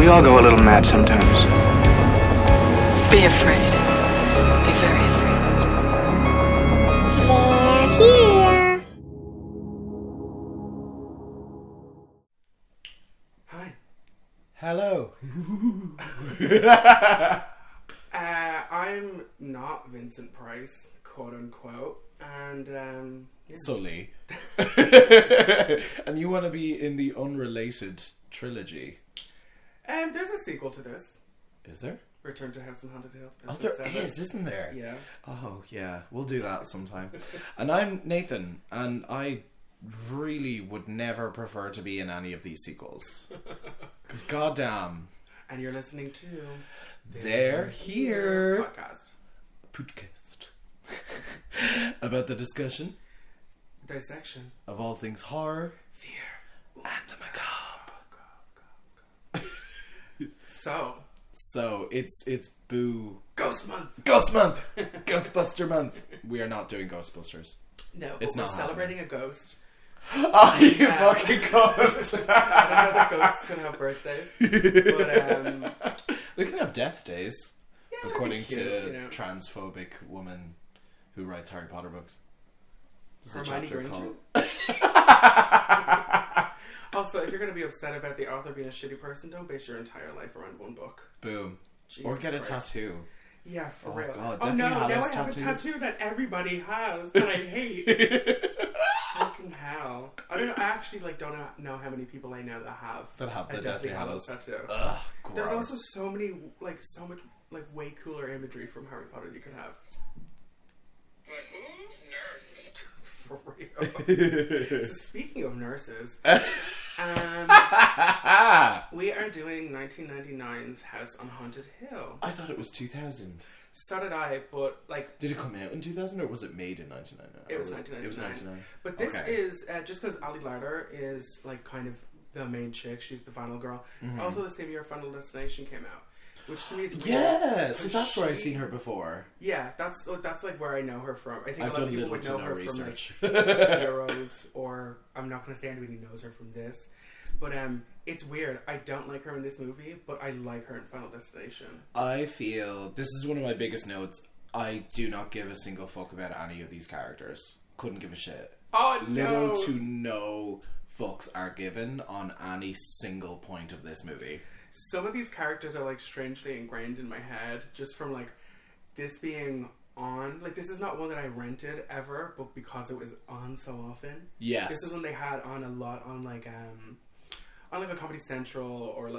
We all go a little mad sometimes. Be afraid. Be very afraid. They're here. Hi. Hello. I'm not Vincent Price, quote unquote, and yeah. Sully. And you want to be in the unrelated trilogy. There's a sequel to this. Is there? Return to House on Haunted Hills. Oh, there is, isn't there? Yeah. Oh, yeah. We'll do that sometime. And I'm Nathan, and I really would never prefer to be in any of these sequels. Because goddamn. And you're listening to They're Here podcast. About the discussion, Dissection of all things horror, fear, and the macabre. So it's Boo Ghost Month. Ghostbuster Month. We are not doing Ghostbusters. No, but It's we're not celebrating a ghost. Oh, you fucking cunt! I don't know that ghosts can have birthdays, but They can have death days, yeah, according that'd be cute, to you know. transphobic woman who writes Harry Potter books. There's a Hermione chapter Granger? called Also, if you're going to be upset about the author being a shitty person, don't base your entire life around one book. Boom. Jesus Or get a Christ. tattoo. Yeah, for Oh, real. God, Oh no, Deathly now I Hallows have tattoos. a tattoo that everybody has that I hate. Fucking hell. I don't know. I actually don't know how many people I know that have The a Deathly Hallows tattoo. Ugh, There's gross. also so much way cooler imagery from Harry Potter you could have. For real. So speaking of nurses, we are doing 1999's House on Haunted Hill. I thought it was 2000. So did I, but Did it come out in 2000 or was it made in 1999? it was Or 1999. It was 1999. But this Okay. is just because Ali Larder is kind of the main chick. She's the final girl. It's also the same year Final Destination came out, which to me is weird. Yeah, so because that's where I've she- seen her before. Yeah, that's where I know her from. I think I've a lot of done people little would to know no her research. from Heroes, or I'm not going to say anybody knows her from this. But it's weird. I don't like her in this movie, but I like her in Final Destination. I feel this is one of my biggest notes. I do not give a single fuck about any of these characters. Couldn't give a shit. Oh no! Little to no fucks are given on any single point of this movie. Some of these characters are strangely ingrained in my head, just from this being on. This is not one that I rented ever, but because it was on so often. Yes. This is one they had on a lot on a Comedy Central or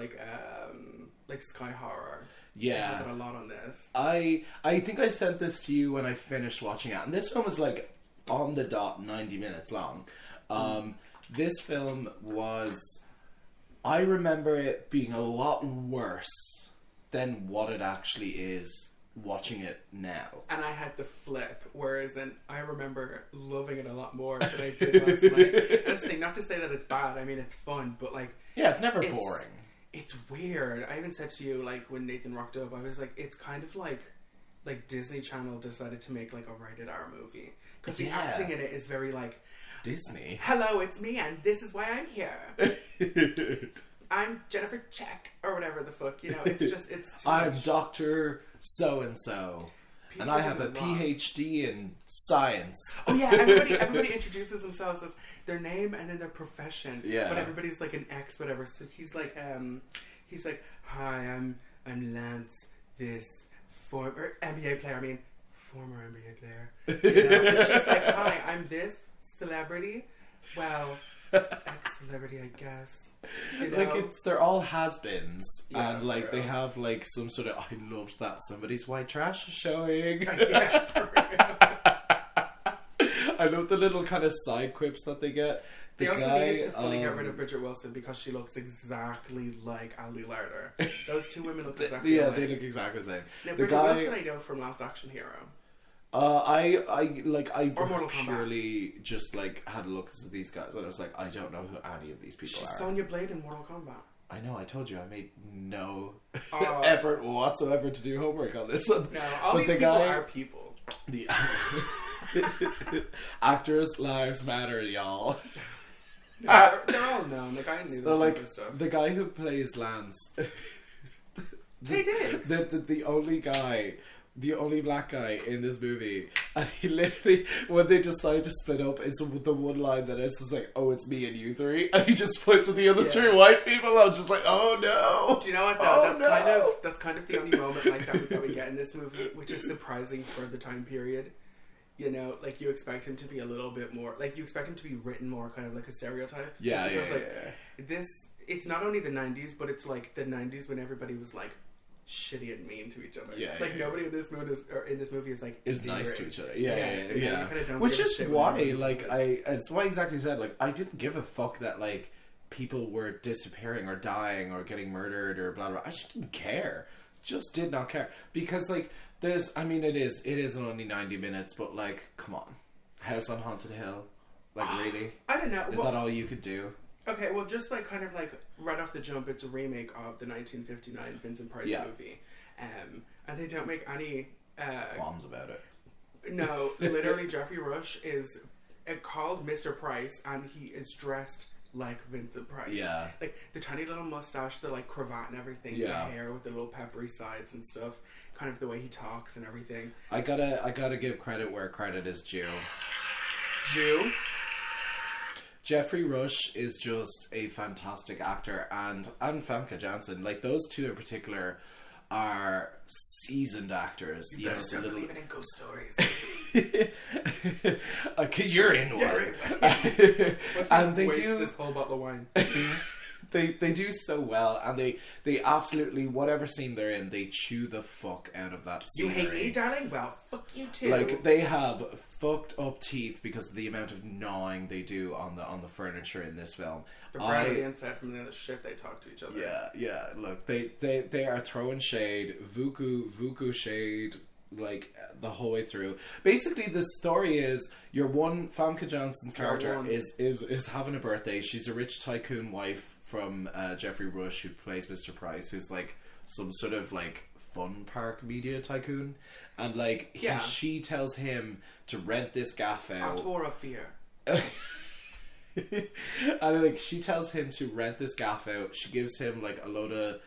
Sky Horror. Yeah. They had it a lot on this. I think I sent this to you when I finished watching it, and this film was on the dot 90 minutes long. This film was, I remember it being a lot worse than what it actually is watching it now. And I had the flip, whereas I remember loving it a lot more than I did last night. Honestly, not to say that it's bad. I mean, it's fun, but Yeah, it's never boring. It's weird. I even said to you, when Nathan rocked up, I was it's kind of like Disney Channel decided to make a rated R movie. Because the Yeah. acting in it is very Disney. hello, it's me, and this is why I'm here. I'm Jennifer Check, or whatever the fuck, it's just, it's too I'm much. Dr. So-and-so. And I have a PhD in science. Oh yeah, everybody introduces themselves as their name and then their profession. Yeah. But everybody's an ex, whatever. So he's hi, I'm Lance, this former NBA player. Former NBA player. And she's hi, I'm this celebrity. Well, ex-celebrity, I guess. They're all has-beens. Yeah, and for they real. have some sort of, I loved that somebody's white trash is showing. Yeah, for real. I love the little kind of side quips that they get. They The also guy, needed to fully get rid of Bridget Wilson because she looks exactly like Ali Larder. Those two women look exactly yeah, alike. they look exactly the same. Now, The Bridget guy, Wilson I know from Last Action Hero. I Or Mortal Kombat. purely just had a look at these guys and I was I don't know who any of these people She's are. Sonya Blade in Mortal Kombat. I know, I told you, I made no Oh. effort whatsoever to do homework on this one. No, all But these the people guy- are people. The actors' lives matter, y'all. No, they're all known. Like, I knew So, them like, from stuff. the guy who plays Lance... Tay Diggs. The only guy... The only black guy in this movie, and he literally, when they decide to split up, it's the one line that is just like, "Oh, it's me and you three," and he just points at the other three white people. I'm just like, "Oh no!" Do you know what? Though? That's kind of the only moment like that we get in this movie, which is surprising for the time period. You know, like, you expect him to be a little bit more, like, you expect him to be written more kind of like a stereotype. Yeah, because, this, it's not only the 90s, but it's like the 90s when everybody was like shitty and mean to each other. Nobody in this movie is like is nice to each other. You kind of don't Which give a is shit why, when like, it's why exactly said, like, I didn't give a fuck that, like, people were disappearing or dying or getting murdered or blah blah. I just didn't care. Just did not care, because, like, there's, I mean, it is only 90 minutes, but, like, come on, House on Haunted Hill, like, really? I don't know. Is that all you could do? Okay, well, just like kind of like right off the jump, it's a remake of the 1959 Vincent Price movie, and they don't make any qualms about it. No, literally, Geoffrey Rush is called Mr. Price, and he is dressed like Vincent Price. Yeah, like the tiny little mustache, the like cravat and everything, the hair with the little peppery sides and stuff. Kind of the way he talks and everything. I gotta give credit where credit is due. Geoffrey Rush is just a fantastic actor, and Famke Jansson, like, those two in particular are seasoned actors. You better start believing in ghost stories. Because you're in one. And they do this whole bottle of wine. They do so well, and they absolutely, whatever scene they're in, they chew the fuck out of that scenery. You hate me, darling? Well, fuck you too. Like, they have fucked up teeth because of the amount of gnawing they do on the furniture in this film. They're proud of the inside from the shit they talk to each other. Yeah. Look, they are throwing shade, vuku shade, like, the whole way through. Basically, the story is your one Famke Jansson's character is having a birthday. She's a rich tycoon wife from Geoffrey Rush, who plays Mr. Price, who's like some sort of like fun park media tycoon, and like she tells him to rent this gaff out. Auteur of fear. And like, she tells him to rent this gaff out. She gives him like a load of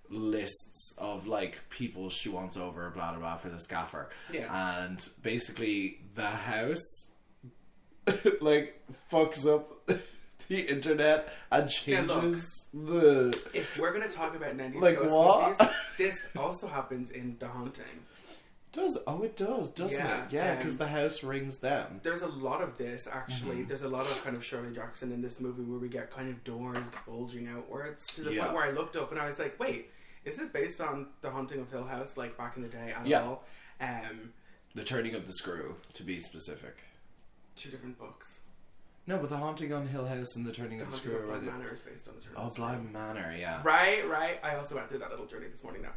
lists of like people she wants over, blah blah blah, for this gaffer. And basically the house like fucks up the internet and changes the... If we're going to talk about 90s like, ghost what? movies, this also happens in The Haunting. It does, doesn't it? Yeah, because the house rings them. There's a lot of this, actually. Mm-hmm. There's a lot of kind of Shirley Jackson in this movie where we get kind of doors bulging outwards to the point where I looked up and I was like, wait, is this based on The Haunting of Hill House, like back in the day at all? The Turning of the Screw, to be specific. Two different books. No, but The Haunting on Hill House and The Turning of the Screw are Bly Manor is based on The Turning of the Screw. Oh, Bly Manor, yeah. Right. I also went through that little journey this morning now.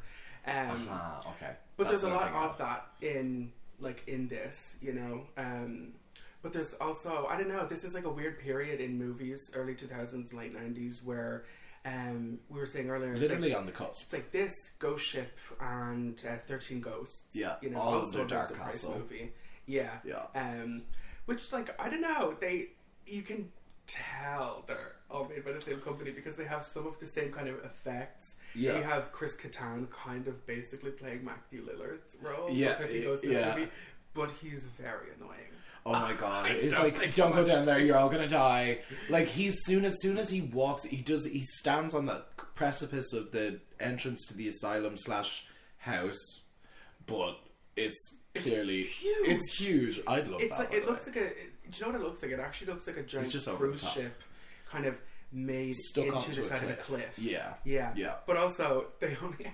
Okay. But there's a lot of that in this, you know. But there's also, I don't know, this is like a weird period in movies, early 2000s, late 90s, where we were saying earlier, literally on the cusp. It's like this, Ghost Ship and 13 Ghosts. Yeah, you know, all also of the Dark Price Castle movie. Yeah. Which, like, I don't know, you can tell they're all made by the same company because they have some of the same kind of effects. Yeah. You have Chris Kattan kind of basically playing Matthew Lillard's role. Because he goes to this movie, but he's very annoying. Oh my god! It's like, don't go down there. You're all gonna die. Like, as soon as he walks, he stands on the precipice of the entrance to the asylum / house, but it's clearly huge. It's huge. I'd love it's that. Like, it looks like a. Do you know what it looks like? It actually looks like a giant cruise ship, kind of made stuck into the side of a cliff. Yeah. But also, they're only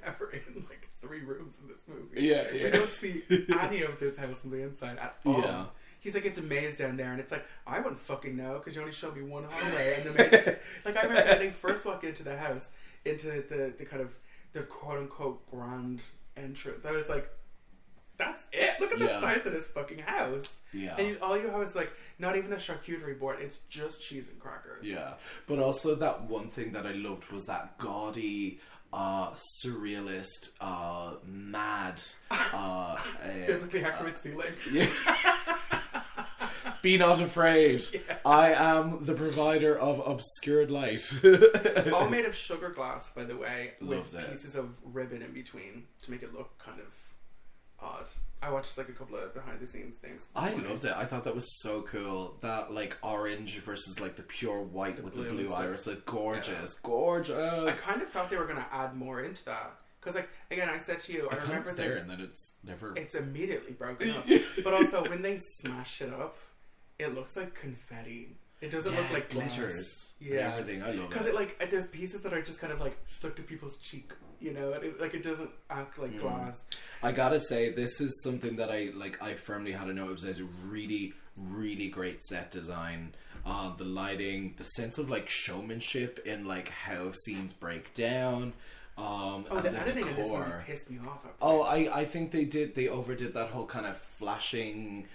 ever in like 3 rooms in this movie. Yeah. We don't see any of this house on the inside at all. Yeah. He's like, it's a maze down there, and it's like, I wouldn't fucking know because you only showed me one hallway. And like, I remember when they first walk into the house, into the kind of the quote unquote grand entrance. I was like, that's it. Look at the size of this fucking house. Yeah. And all you have is like not even a charcuterie board. It's just cheese and crackers. Yeah. But also that one thing that I loved was that gaudy, surrealist, mad. The accurate ceiling. Yeah. Be not afraid. Yeah. I am the provider of obscured light. All made of sugar glass, by the way, with Loved it. pieces of ribbon in between to make it look kind of odd. I watched like a couple of behind the scenes things. I loved it. I thought that was so cool. That like orange versus like the pure white with the blue and blue stuff. iris. Like gorgeous. I Gorgeous. kind of thought they were going to add more into that. Because, like, again, I said to you, I remember it's there and then it's never... it's immediately broken up. But also, when they smash it up, it looks like confetti. It doesn't look like glass. glitters. Yeah. Everything. I love Because it. it, like, there's pieces that are just kind of, like, stuck to people's cheek, you know? And it doesn't act like glass. I gotta say, this is something that I firmly had to know. It was a really, really great set design. The lighting, the sense of, like, showmanship in, like, how scenes break down. The editing in this movie pissed me off. I think they overdid that whole kind of flashing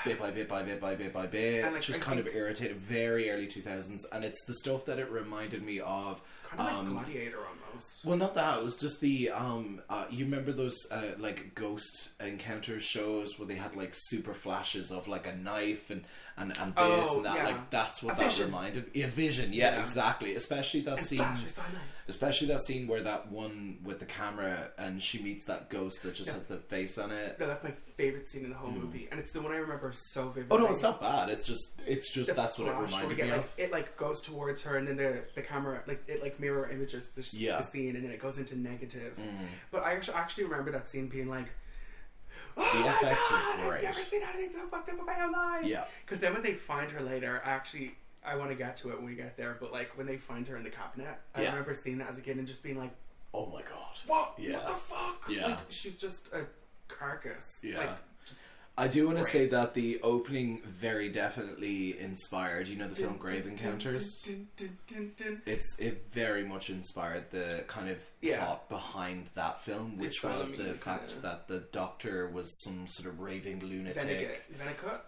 bit by bit by bit by bit by bit, And, like, just I kind of think- irritated, very early 2000s, and it's the stuff that it reminded me of. Kind of like Gladiator almost. Well, not that. It was just the you remember those like ghost encounter shows where they had like super flashes of like a knife and this and that. Yeah. Like that's what A that vision. reminded me. A vision, yeah, Yeah. exactly. Especially that And scene. Flash, it's that knife. Especially that scene where that one with the camera and she meets that ghost that just has the face on it. No, that's my favorite scene in the whole movie, and it's the one I remember so vividly. Oh no, it's not bad. It's just The that's what it flash where we reminded get, me like, of. it like goes towards her, and then the camera it mirror images the scene, and then it goes into negative. But I actually remember that scene being like, The oh my effects God, were great. I've never seen anything so fucked up in my own life. Yeah. Because then when they find her later, I want to get to it when we get there, but like when they find her in the cabinet, I Yeah. remember seeing that as a kid and just being like, Oh my god. what? Yeah. What the fuck? Yeah. Like, she's just a carcass. Yeah. Like, I do want to great. say that the opening very definitely inspired, you know, the film Grave Encounters. It very much inspired the kind of Yeah. plot behind that film, which Follow was Me, the fact yeah. that the doctor was some sort of raving lunatic. Venicott?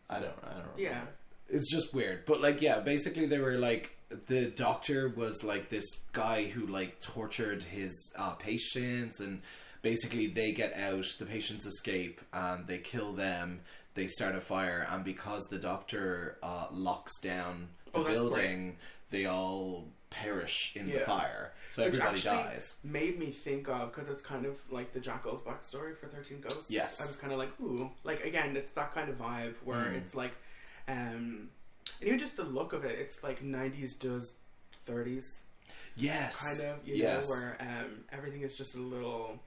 I don't know. Yeah. It's just weird. But like, yeah, basically they were like, the doctor was like this guy who like tortured his patients, and basically they get out, the patients escape, and they kill them, they start a fire, and because the doctor locks down the that's building, they all perish in the Yeah. fire. So Which everybody actually dies. made me think of, because it's kind of like the Jackal's backstory for 13 Ghosts. Yes. I was kind of like, ooh. Like, again, it's that kind of vibe where it's like, and even just the look of it, it's like 90s does 30s. Yes. Kind of, you Yes. know, where everything is just a little...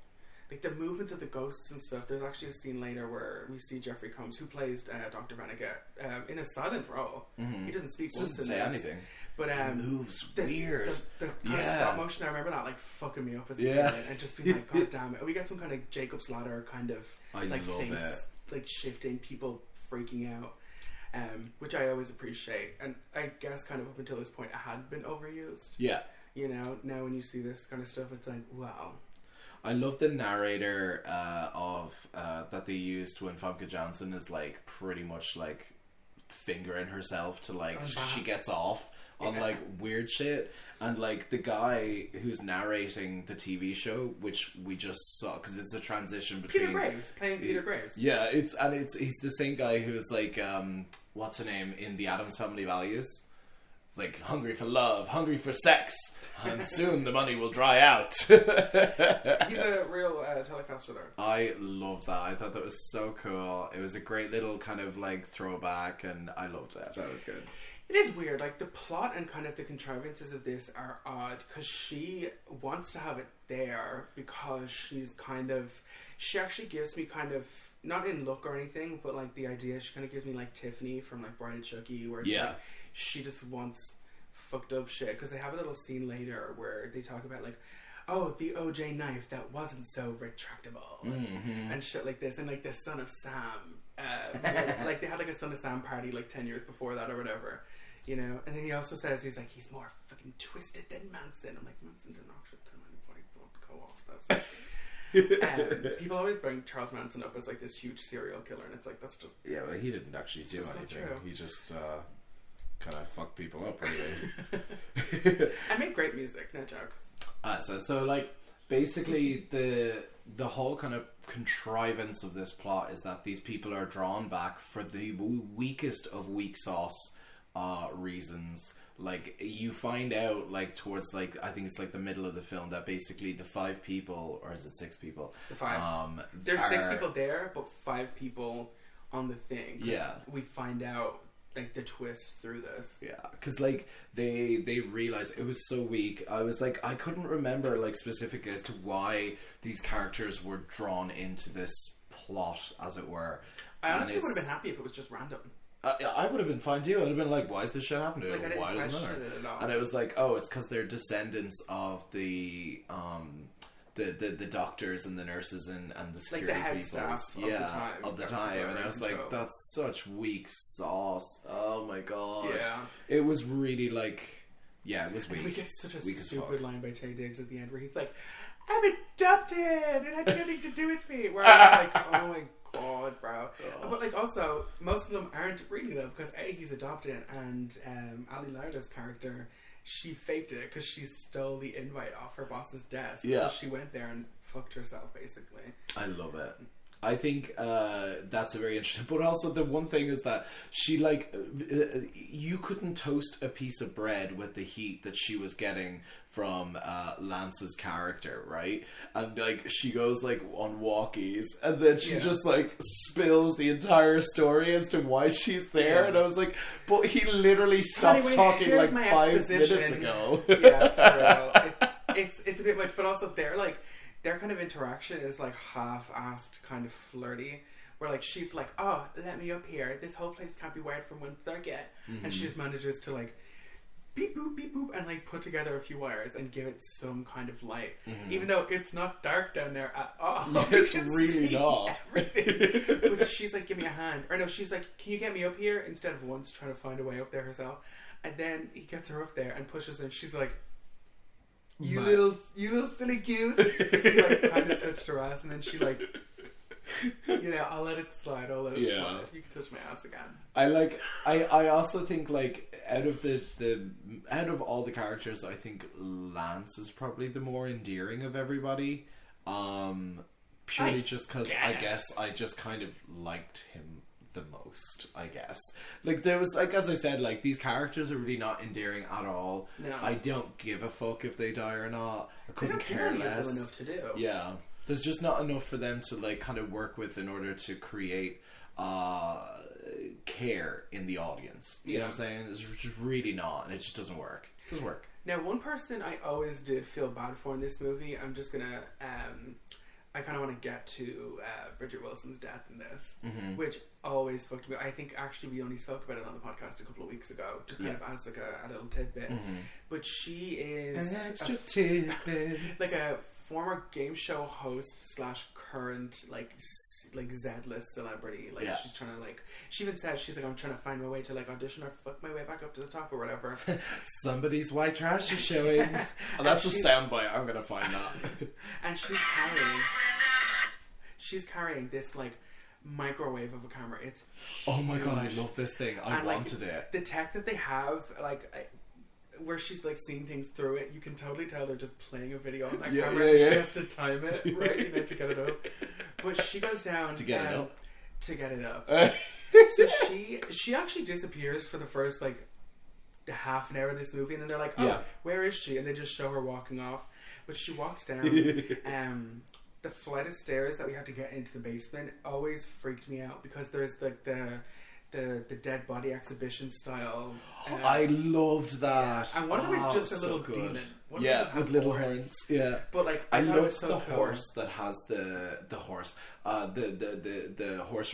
Like, the movements of the ghosts and stuff, there's actually a scene later where we see Geoffrey Combs, who plays Dr. Venegat, in a silent role. He doesn't speak once Doesn't in say this. anything. But Moves the, weird. The kind of Yeah. stop motion, I remember that like fucking me up as a Yeah. kid, and just being like, God damn it. We get some kind of Jacob's Ladder kind of I like love things it. like shifting, people freaking out, which I always appreciate. And I guess kind of up until this point it had been overused. Yeah. You know, now when you see this kind of stuff, it's like, wow. I love the narrator that they used when Famke Jansson is like pretty much like fingering herself to like she gets off on like weird shit, and like the guy who's narrating the TV show, which we just saw because it's a transition between Peter Graves, playing Peter Graves. Yeah, he's the same guy who's like what's her name in the Addams Family Values. It's like hungry for love, hungry for sex, and soon the money will dry out. He's a real Telecaster there. I love that. I thought that was so cool. It was a great little kind of like throwback, and I loved it. That was good. It is weird, like the plot and kind of the contrivances of this are odd because she wants to have it there because she actually gives me kind of, not in look or anything, but like the idea, she kind of gives me like Tiffany from like Bride of Chucky, where Yeah. like, she just wants fucked up shit, because they have a little scene later where they talk about like, oh, the OJ knife that wasn't so retractable and shit like this, and like the Son of Sam like they had like a Son of Sam party like 10 years before that or whatever, you know. And then he also says he's more fucking twisted than Manson. I'm like, Manson didn't actually kill anybody, don't go off. That's people always bring Charles Manson up as like this huge serial killer, and it's like, that's just Yeah, but he didn't actually do just not anything. true. He just kind of fucked people up, really. and made great music, no joke. So like basically the whole kind of contrivance of this plot is that these people are drawn back for the weakest of weak sauce reasons. Like, you find out, like, towards, like, I think it's, like, the middle of the film that basically the 5 people, or is it 6 people? The 5. There's 6 people there, but 5 people on the thing. Yeah. We find out, like, the twist through this. Yeah, because, like, they realize it was so weak. I was, like, I couldn't remember, like, specifically as to why these characters were drawn into this plot, as it were. I honestly would have been happy if it was just random. I would have been fine too. I would have been like, why is this shit happening? Like, I didn't why does it question matter? it at all. And it was like, oh, it's because they're descendants of the doctors and the nurses and the security like the head people. staff of the time. And I was like, that's such weak sauce. Oh my god. Yeah. It was really like, yeah, it was weak. And we get such a weak stupid line by Tay Diggs at the end where he's like, I'm adopted! It had nothing to do with me. Where I was like, oh my god, bro. Oh. But, like, also, most of them aren't really, though, because A, he's adopted, and Ali Lauda's character, she faked it because she stole the invite off her boss's desk. Yeah. So she went there and fucked herself, basically. I love it. I think that's a very interesting. But also the one thing is that she, like, you couldn't toast a piece of bread with the heat that she was getting from Lance's character, right? And, like, she goes, like, on walkies, and then she just, like, spills the entire story as to why she's there. And I was like, but he literally stopped talking like 5 minutes ago. Yeah, for real. It's a bit much, but also they're like, their kind of interaction is like half-assed, kind of flirty, where like she's like, oh, let me up here, this whole place can't be wired from one circuit. And she just manages to like beep boop and like put together a few wires and give it some kind of light, even though it's not dark down there at all. It's really not everything. But she's like, give me a hand, or no, she's like, can you get me up here, instead of once trying to find a way up there herself. And then he gets her up there and pushes her, and she's like, You little silly goose. Because he like kind of touched her ass, and then she like, you know, I'll let it slide. Slide. You can touch my ass again. I also think, like, out of all the characters, I think Lance is probably the more endearing of everybody. Purely just because I guess I just kind of liked him the most, I guess. Like, there was, like, as I said, like, these characters are really not endearing at all. No. I don't give a fuck if they die or not. I couldn't care less. less. Them enough to do. Yeah. There's just not enough for them to, like, kind of work with in order to create care in the audience. You know what I'm saying? It's just really not, and it just doesn't work. It doesn't work. Now, one person I always did feel bad for in this movie, I'm just gonna I kind of want to get to Bridget Wilson's death in this, which always fucked me. I think actually we only spoke about it on the podcast a couple of weeks ago, just kind of as like a little tidbit. But she is an extra tidbit, like a former game show host / current like Z-list celebrity. Like she's trying to like. She even says she's like, I'm trying to find my way to like audition or fuck my way back up to the top or whatever. Somebody's white trash is showing. Oh, that's a soundbite. I'm gonna find that. And she's carrying this like microwave of a camera. It's oh my god, I love this thing. I wanted it. The tech that they have, like. Where she's like seeing things through it, you can totally tell they're just playing a video on that camera. And she has to time it right, you know, to get it up. But she goes down to get it up. So she actually disappears for the first like half an hour of this movie, and then they're like, "Oh, where is she?" And they just show her walking off. But she walks down. The flight of stairs that we have to get into the basement always freaked me out because there's like the dead body exhibition style. I loved that. And one of them is just a little demon. With little horns. Yeah. But like I love so the cool. horse that has the horse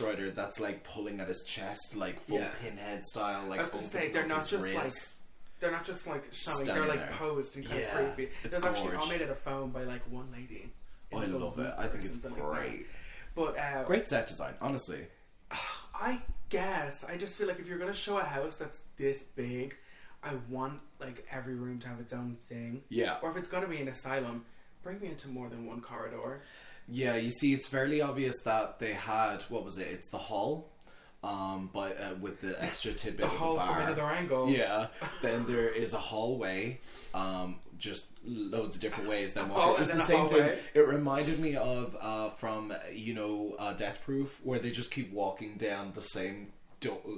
rider that's like pulling at his chest like full pinhead style. Like I was going to say they're not just like showing. They're like posed and kind of creepy. There's actually all made out of foam by like one lady. I love it. I think it's great. But great set design, honestly. I guess I just feel like if you're going to show a house that's this big, I want like every room to have its own thing. Yeah. Or if it's going to be an asylum, bring me into more than one corridor. Yeah, you see, it's fairly obvious that they had, what was it? It's the hall, but with the extra tidbit. The hall from another angle. Yeah. Then there is a hallway, just loads of different ways. Then Oh, it was and the then a same thing. hallway. It reminded me of from Death Proof, where they just keep walking down the same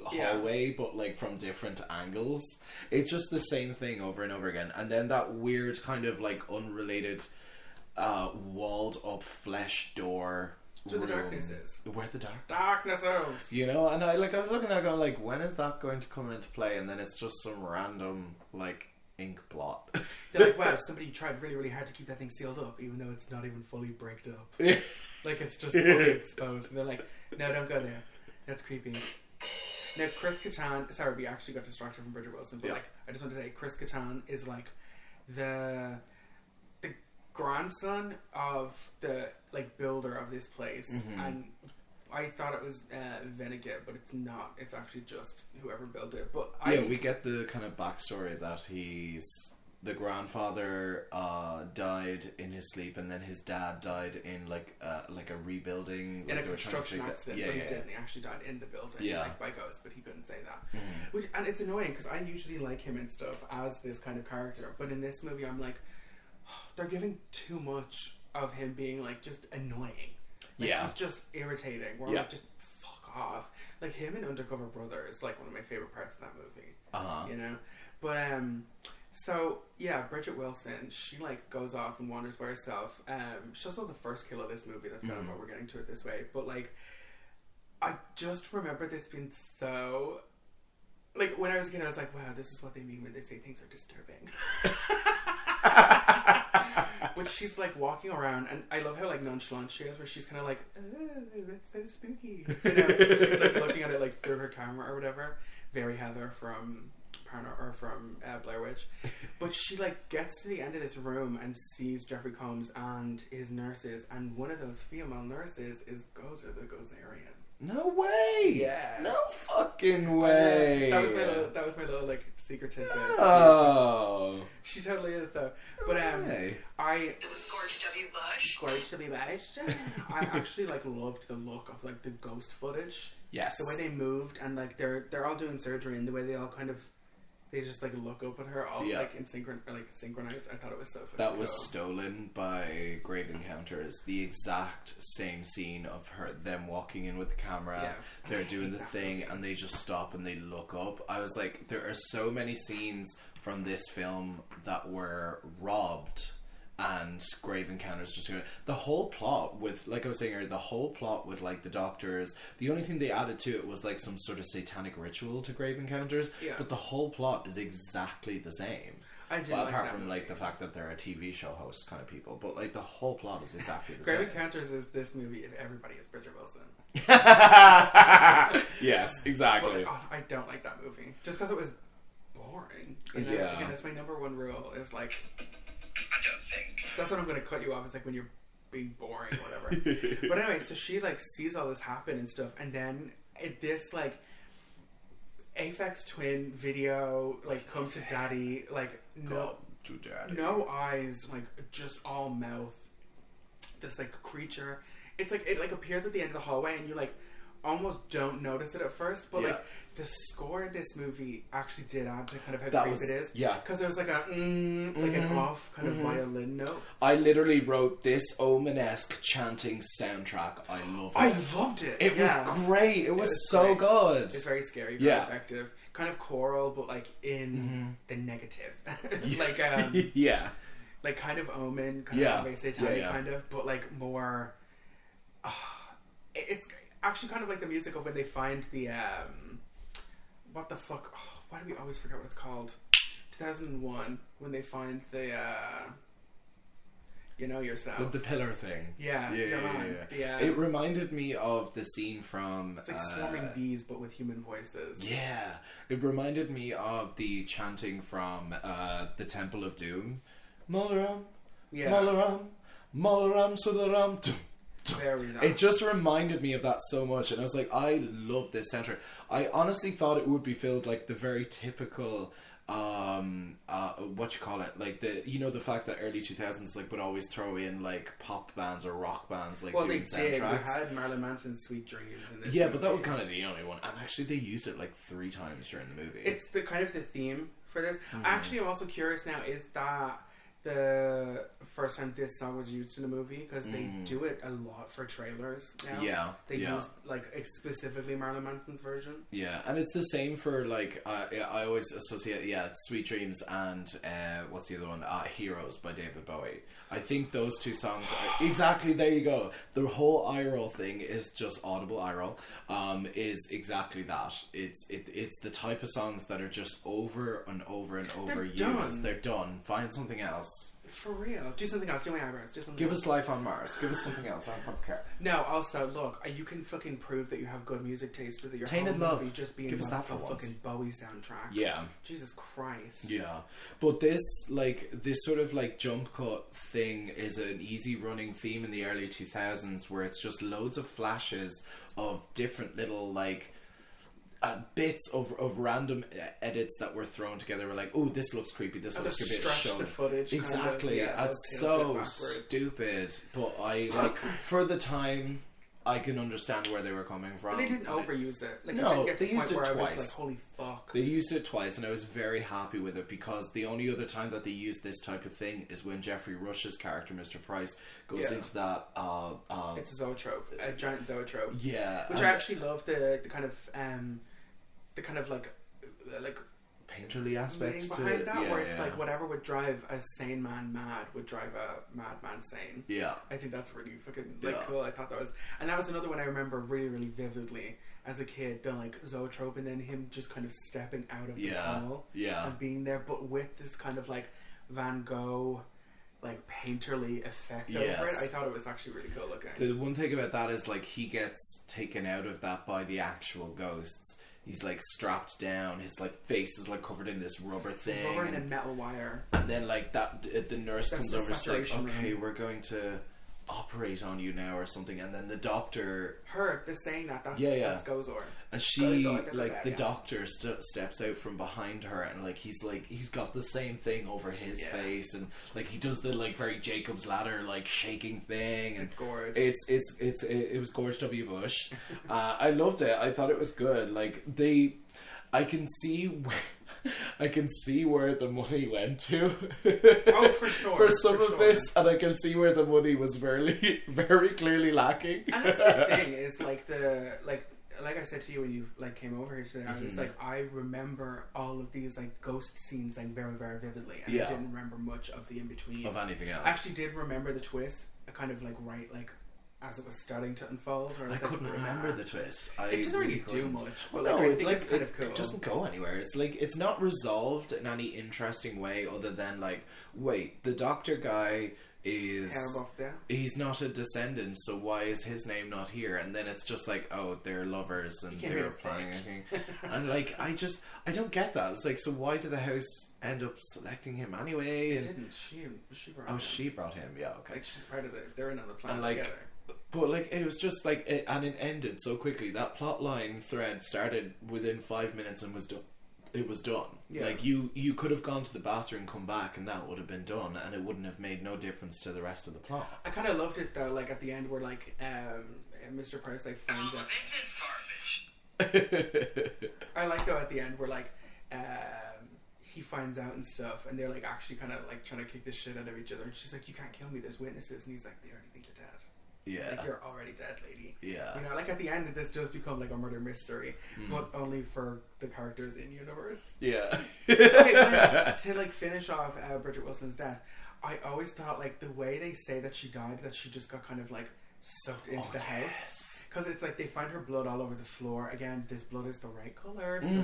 hallway, but like from different angles. It's just the same thing over and over again. And then that weird kind of like unrelated walled up flesh door. To the darkness is. Where the Darkness is. You know, and I was looking at it going like, when is that going to come into play? And then it's just some random like ink blot. They're like, wow, somebody tried really, really hard to keep that thing sealed up, even though it's not even fully bricked up. Like it's just fully exposed. And they're like, no, don't go there. That's creepy. Now, Chris Kattan, sorry, we actually got distracted from Bridget Wilson, but like, I just want to say, Chris Kattan is like the grandson of the like builder of this place, and I thought it was Vinegar, but it's not. It's actually just whoever built it. But we get the kind of backstory that the grandfather died in his sleep, and then his dad died in like a rebuilding, in like a construction accident. But he didn't. He actually died in the building, like by ghost, but he couldn't say that. And it's annoying because I usually like him and stuff as this kind of character, but in this movie, I'm like, they're giving too much of him being like just annoying. Like, he's just irritating. Where I'm like, just fuck off. Like him and Undercover Brother is like one of my favorite parts of that movie. You know, but so yeah, Bridget Wilson, she like goes off and wanders by herself. She's also the first kill of this movie. That's kind of why we're getting to it this way. But like, I just remember this being so. Like when I was a kid, I was like, "Wow, this is what they mean when they say things are disturbing." But she's like walking around, and I love how like nonchalant she is, where she's kind of like, "Oh, that's so spooky," you know? She's like looking at it like through her camera or whatever. Very Heather from Blair Witch. But she like gets to the end of this room and sees Geoffrey Combs and his nurses, and one of those female nurses is Gozer the Gozerian. No way! Yeah. No fucking way! That was my little like secret tidbit. Oh. She totally is though. But George W. Bush. George W. Bush. I actually like loved the look of like the ghost footage. Yes. The way they moved, and like they're all doing surgery, and the way they all kind of they just like look up at her all like in synchronized. I thought it was so funny. That was stolen by Grave Encounters. The exact same scene of them walking in with the camera. Yeah. They're doing the thing, movie. And they just stop and they look up. I was like, there are so many scenes from this film that were robbed. And Grave Encounters just doing it. The whole plot with, like I was saying earlier, the whole plot with like the doctors, the only thing they added to it was like some sort of satanic ritual to Grave Encounters. Yeah. But the whole plot is exactly the same. Apart from like the fact that they're a TV show host kind of people, but like the whole plot is exactly the same. Grave Encounters is this movie if everybody is Bridget Wilson. Yes, exactly. But, I don't like that movie just because it was boring. You know? Yeah, again, that's my number one rule. Is like. I don't think. That's when I'm going to cut you off. It's like when you're being boring or whatever. But anyway, so she like sees all this happen and stuff, and then this like Aphex Twin video like come to daddy like no eyes, like just all mouth. This like creature. It's like it like appears at the end of the hallway, and you like almost don't notice it at first, but like the score in this movie actually did add to kind of how creepy it is. Yeah, because there's like a like an off kind of violin note. I literally wrote this Omen-esque chanting soundtrack. I loved it. It was great. It was so good. It's very scary, very effective. Kind of choral, but like in the negative. Like like kind of Omen, kind of satanic kind of, but like more. It's actually kind of like the music of when they find the what the fuck? Oh, why do we always forget what it's called? 2001 when they find the you know yourself, the pillar thing. Yeah. It reminded me of the scene from it's like swarming bees but with human voices. Yeah, it reminded me of the chanting from the Temple of Doom. Molaram, Molaram, Molaram, Sularam. It just reminded me of that so much, and I was like, I love this soundtrack. I honestly thought it would be filled like the very typical what you call it, like the fact that early 2000s like would always throw in like pop bands or rock bands like doing soundtracks. Did. We had Marilyn Manson's Sweet Dreams in this movie. But that was kind of the only one, and actually they used it like 3 times during the movie. It's the kind of the theme for this. Actually, I'm also curious now, is that the first time this song was used in a movie, because they do it a lot for trailers now. Yeah, they use like specifically Marilyn Manson's version. Yeah, and it's the same for like I always associate Sweet Dreams and what's the other one? Heroes by David Bowie. I think those two songs are, exactly, there you go. The whole eye roll thing is just audible eye roll. Is exactly that. It's the type of songs that are just over and over and over used. They're done. Find something else. For real. Do something else. Do my eyebrows. Do something Give else. us Life on Mars. Give us something else. I don't care. No, also, look, you can fucking prove that you have good music taste with your Tainted whole Love. movie just being Give us like that for a once. fucking Bowie soundtrack. Yeah. Jesus Christ. Yeah. But this sort of like jump cut thing is an easy running theme in the early 2000s, where it's just loads of flashes of different little like bits of random edits that were thrown together. We're like, oh, this looks creepy, this looks creepy. Stretch the footage. Exactly. Kind of, That's so stupid. But I like for the time, I can understand where they were coming from. But they didn't overuse it. Like, no, it didn't get to they the point used it where twice. I was like, holy fuck. They used it twice, and I was very happy with it, because the only other time that they used this type of thing is when Geoffrey Rush's character, Mr. Price, goes into that. It's a zoetrope, a giant zoetrope. Yeah, which I actually love the kind of like painterly aspects behind to it. that, Yeah, where it's like whatever would drive a sane man mad would drive a madman sane. Yeah, I think that's really fucking cool. I thought that was, and that was another one I remember really, really vividly as a kid. The like zoetrope, and then him just kind of stepping out of the tunnel, and being there, but with this kind of like Van Gogh, like painterly effect over it. I thought it was actually really cool looking. The one thing about that is like he gets taken out of that by the actual ghosts. He's like strapped down. His like face is like covered in this rubber thing, rubber and then metal wire. And then like that, the nurse comes over. It's like, okay, room. we're going to operate on you now or something. And then the doctor, they're saying that's Gozor. And she the doctor steps out from behind her, and like he's got the same thing over his face, and like he does the like very Jacob's Ladder like shaking thing, and it's gorgeous. It was George W. Bush. I loved it. I thought it was good. Like I can see where the money went to. Oh, for sure. For some of this, and I can see where the money was very, very clearly lacking. And that's the thing, is like like I said to you when you like came over here today, I was like, I remember all of these like ghost scenes like very, very vividly, and I didn't remember much of the in between of anything else. I actually did remember the twist, kind of like as it was starting to unfold. Or I couldn't remember the twist. It doesn't really do much, but like, no, I think it's kind of cool. It doesn't go anywhere. It's like it's not resolved in any interesting way, other than like, wait, the doctor guy he's not a descendant, so why is his name not here? And then it's just like, oh, they're lovers and they're planning a thing. And like I don't get that. It's like, so why did the house end up selecting him anyway? And didn't she brought him. She brought him. Yeah, okay. Like she's part of they're in on the plan like, together. But like it was just like and it ended so quickly. That plotline thread started within 5 minutes and was done. It was done. Yeah. Like you could have gone to the bathroom, come back, and that would have been done, and it wouldn't have made no difference to the rest of the plot. I kind of loved it though. Like at the end, where like Mr. Price like finds out. This is garbage. I like though at the end where like he finds out and stuff, and they're like actually kind of like trying to kick the shit out of each other, and she's like, "You can't kill me. There's witnesses," and he's like, "They already think you're dead." Yeah. Like, you're already dead, lady. Yeah. You know, like at the end, this does become like a murder mystery, but only for the characters in universe. Yeah. Okay, to like finish off Bridget Wilson's death, I always thought like the way they say that she died, that she just got kind of like sucked into the house. Because it's like they find her blood all over the floor. Again, this blood is the right colour. So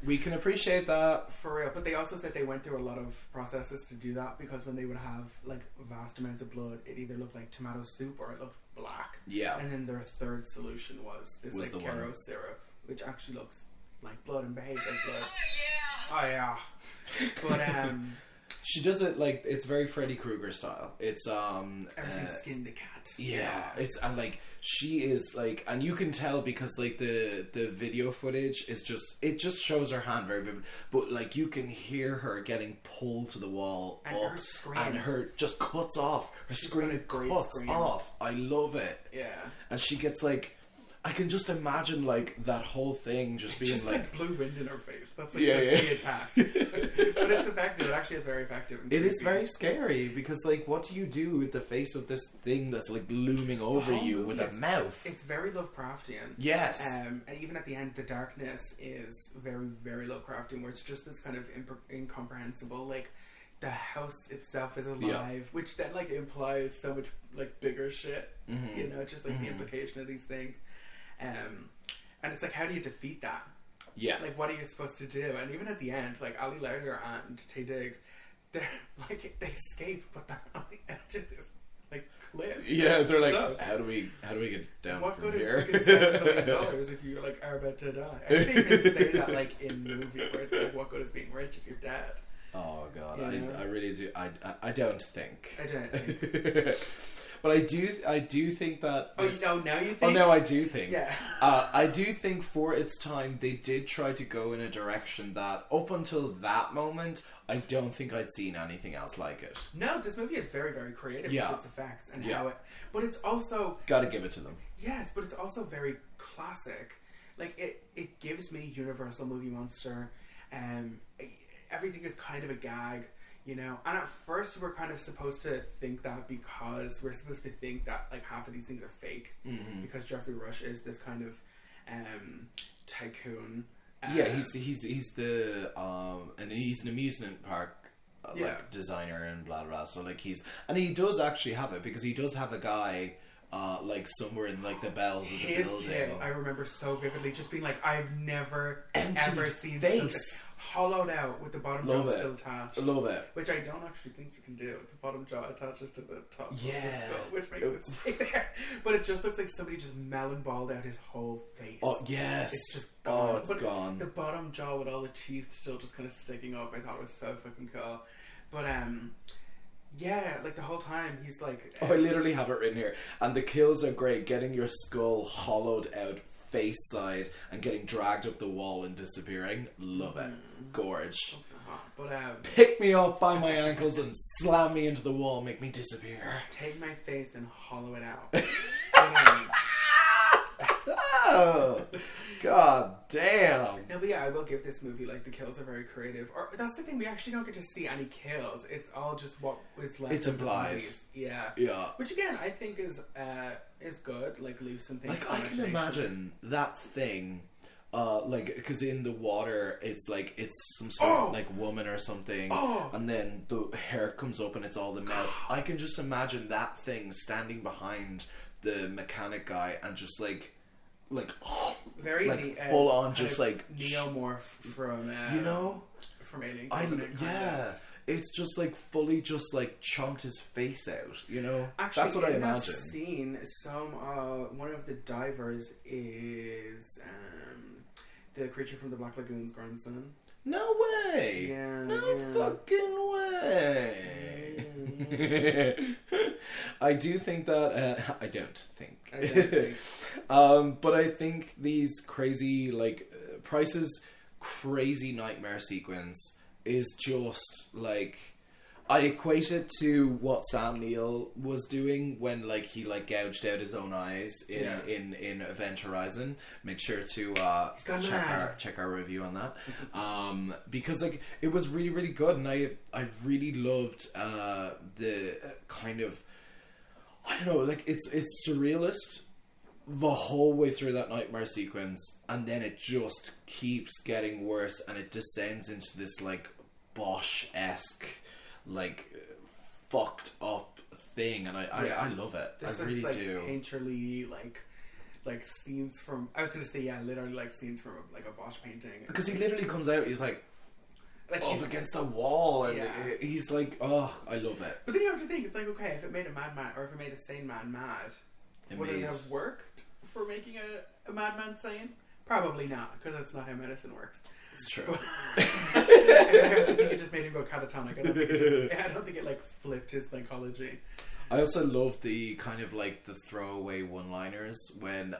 we can appreciate that. For real. But they also said they went through a lot of processes to do that, because when they would have like vast amounts of blood, it either looked like tomato soup or it looked black. Yeah. And then their third solution was this like Caro syrup, which actually looks like blood and behaves like blood. Oh yeah. But she does it like it's very Freddy Krueger style. It's ever seen Skin the Cat? Yeah. It's and like she is like, and you can tell because like the video footage is just shows her hand very vivid, but like you can hear her getting pulled to the wall, and her scream, and her just cuts off. Her scream cuts off. I love it. Yeah. And she gets like, I can just imagine like that whole thing just being just like blue wind in her face. That's like Yeah, yeah. the attack. But it's effective. It actually is very effective. And it is creepy. very scary because like what do you do with the face of this thing that's like looming over whole you movie with a is- mouth? It's very Lovecraftian. Yes. And even at the end, the darkness is very, very Lovecraftian, where it's just this kind of incomprehensible, like, the house itself is alive, which then, like, implies so much, like, bigger shit. Mm-hmm. You know, just, like, the implication of these things. And it's like, how do you defeat that? Yeah. Like, what are you supposed to do? And even at the end, like, Ali Larder and Taye Diggs, they're, like, they escape, but they're on the edge of this, like, cliff. Yeah, they're like, Stuck. how do we get down What from good here? is freaking $7 million if you like are about to die? I think they even say that like in movie where it's like, what good is being rich if you're dead? Oh god, You know? I really do. I don't think. I don't think. But I do think that. Oh this- no! Now you think? Oh no, I do think. Yeah. I do think for its time they did try to go in a direction that up until that moment I don't think I'd seen anything else like it. No, this movie is very, very creative Yeah. with its effects and Yeah. how it. But it's also Gotta give it to them. yes, but it's also very classic. Like it gives me Universal movie monster. Everything is kind of a gag. You know, and at first we're kind of supposed to think that because we're supposed to think that like half of these things are fake because Geoffrey Rush is this kind of tycoon. Yeah, he's the and he's an amusement park Yeah. like designer and blah blah. So like he does actually have it because he does have a guy like somewhere in like the bells of the His building. kid, I remember so vividly, just being like, I've never Empty ever seen face. something hollowed out with the bottom Love jaw it. still attached. I love it. Which I don't actually think you can do. The bottom jaw attaches to the top of the Yeah. skull, which makes it stay there. But it just looks like somebody just melon balled out his whole face. Oh yes. It's just gone. Oh, it's But gone. The bottom jaw with all the teeth still just kind of sticking up, I thought it was so fucking cool. But yeah, like the whole time he's like Oh, I literally have it written here. And the kills are great. Getting your skull hollowed out face side and getting dragged up the wall and disappearing. Love it. Gorge. But Pick me up by my ankles and slam me into the wall. Make me disappear. take my face and hollow it out. But, Oh, god damn. no, but yeah, I will give this movie, like, the kills are very creative. Or that's the thing, we actually don't get to see any kills. It's all just what is left It's of the implied. bodies. Yeah. Yeah. Which again, I think is good. Like, leaves some things. Like, to I can imagination. imagine that thing, like, because in the water, it's like, it's some sort of, like, woman or something, and then the hair comes up and it's all the mouth. I can just imagine that thing standing behind the mechanic guy and just, like, Very like, full on, kind just, of like, neomorph from you know? from Alien I, Covenant, kind yeah. of. It's just, like, fully just, like, chomped his face out, you know? Actually, That's what I in that imagine. scene, one of the divers is the creature from the Black Lagoon's grandson. No way! Yeah, No yeah. fucking way! I do think that, I don't think. I don't think. But I think these crazy, like, Price's crazy nightmare sequence is just, like, I equate it to what Sam Neill was doing when, like, he, like, gouged out his own eyes in Event Horizon. Make sure to gone mad. check our review on that. Because, like, it was really, really good, and I really loved the kind of, I don't know, like, it's surrealist the whole way through that nightmare sequence, and then it just keeps getting worse, and it descends into this, like, Bosch-esque, like, fucked up thing, and I love it. This I really like do. painterly, like scenes from. I was gonna say, yeah, literally like scenes from like a Bosch painting. Because he literally comes out, he's like Like up he's, against a wall, and Yeah. he's like, oh, I love it. but then you have to think, it's like, okay, if it made a madman or if it made a sane man mad, would it have worked for making a madman sane? Probably not, because that's not how medicine works. It's true. But, I also think it just made him go catatonic. I don't think it like flipped his psychology. I also love the kind of like the throwaway one-liners when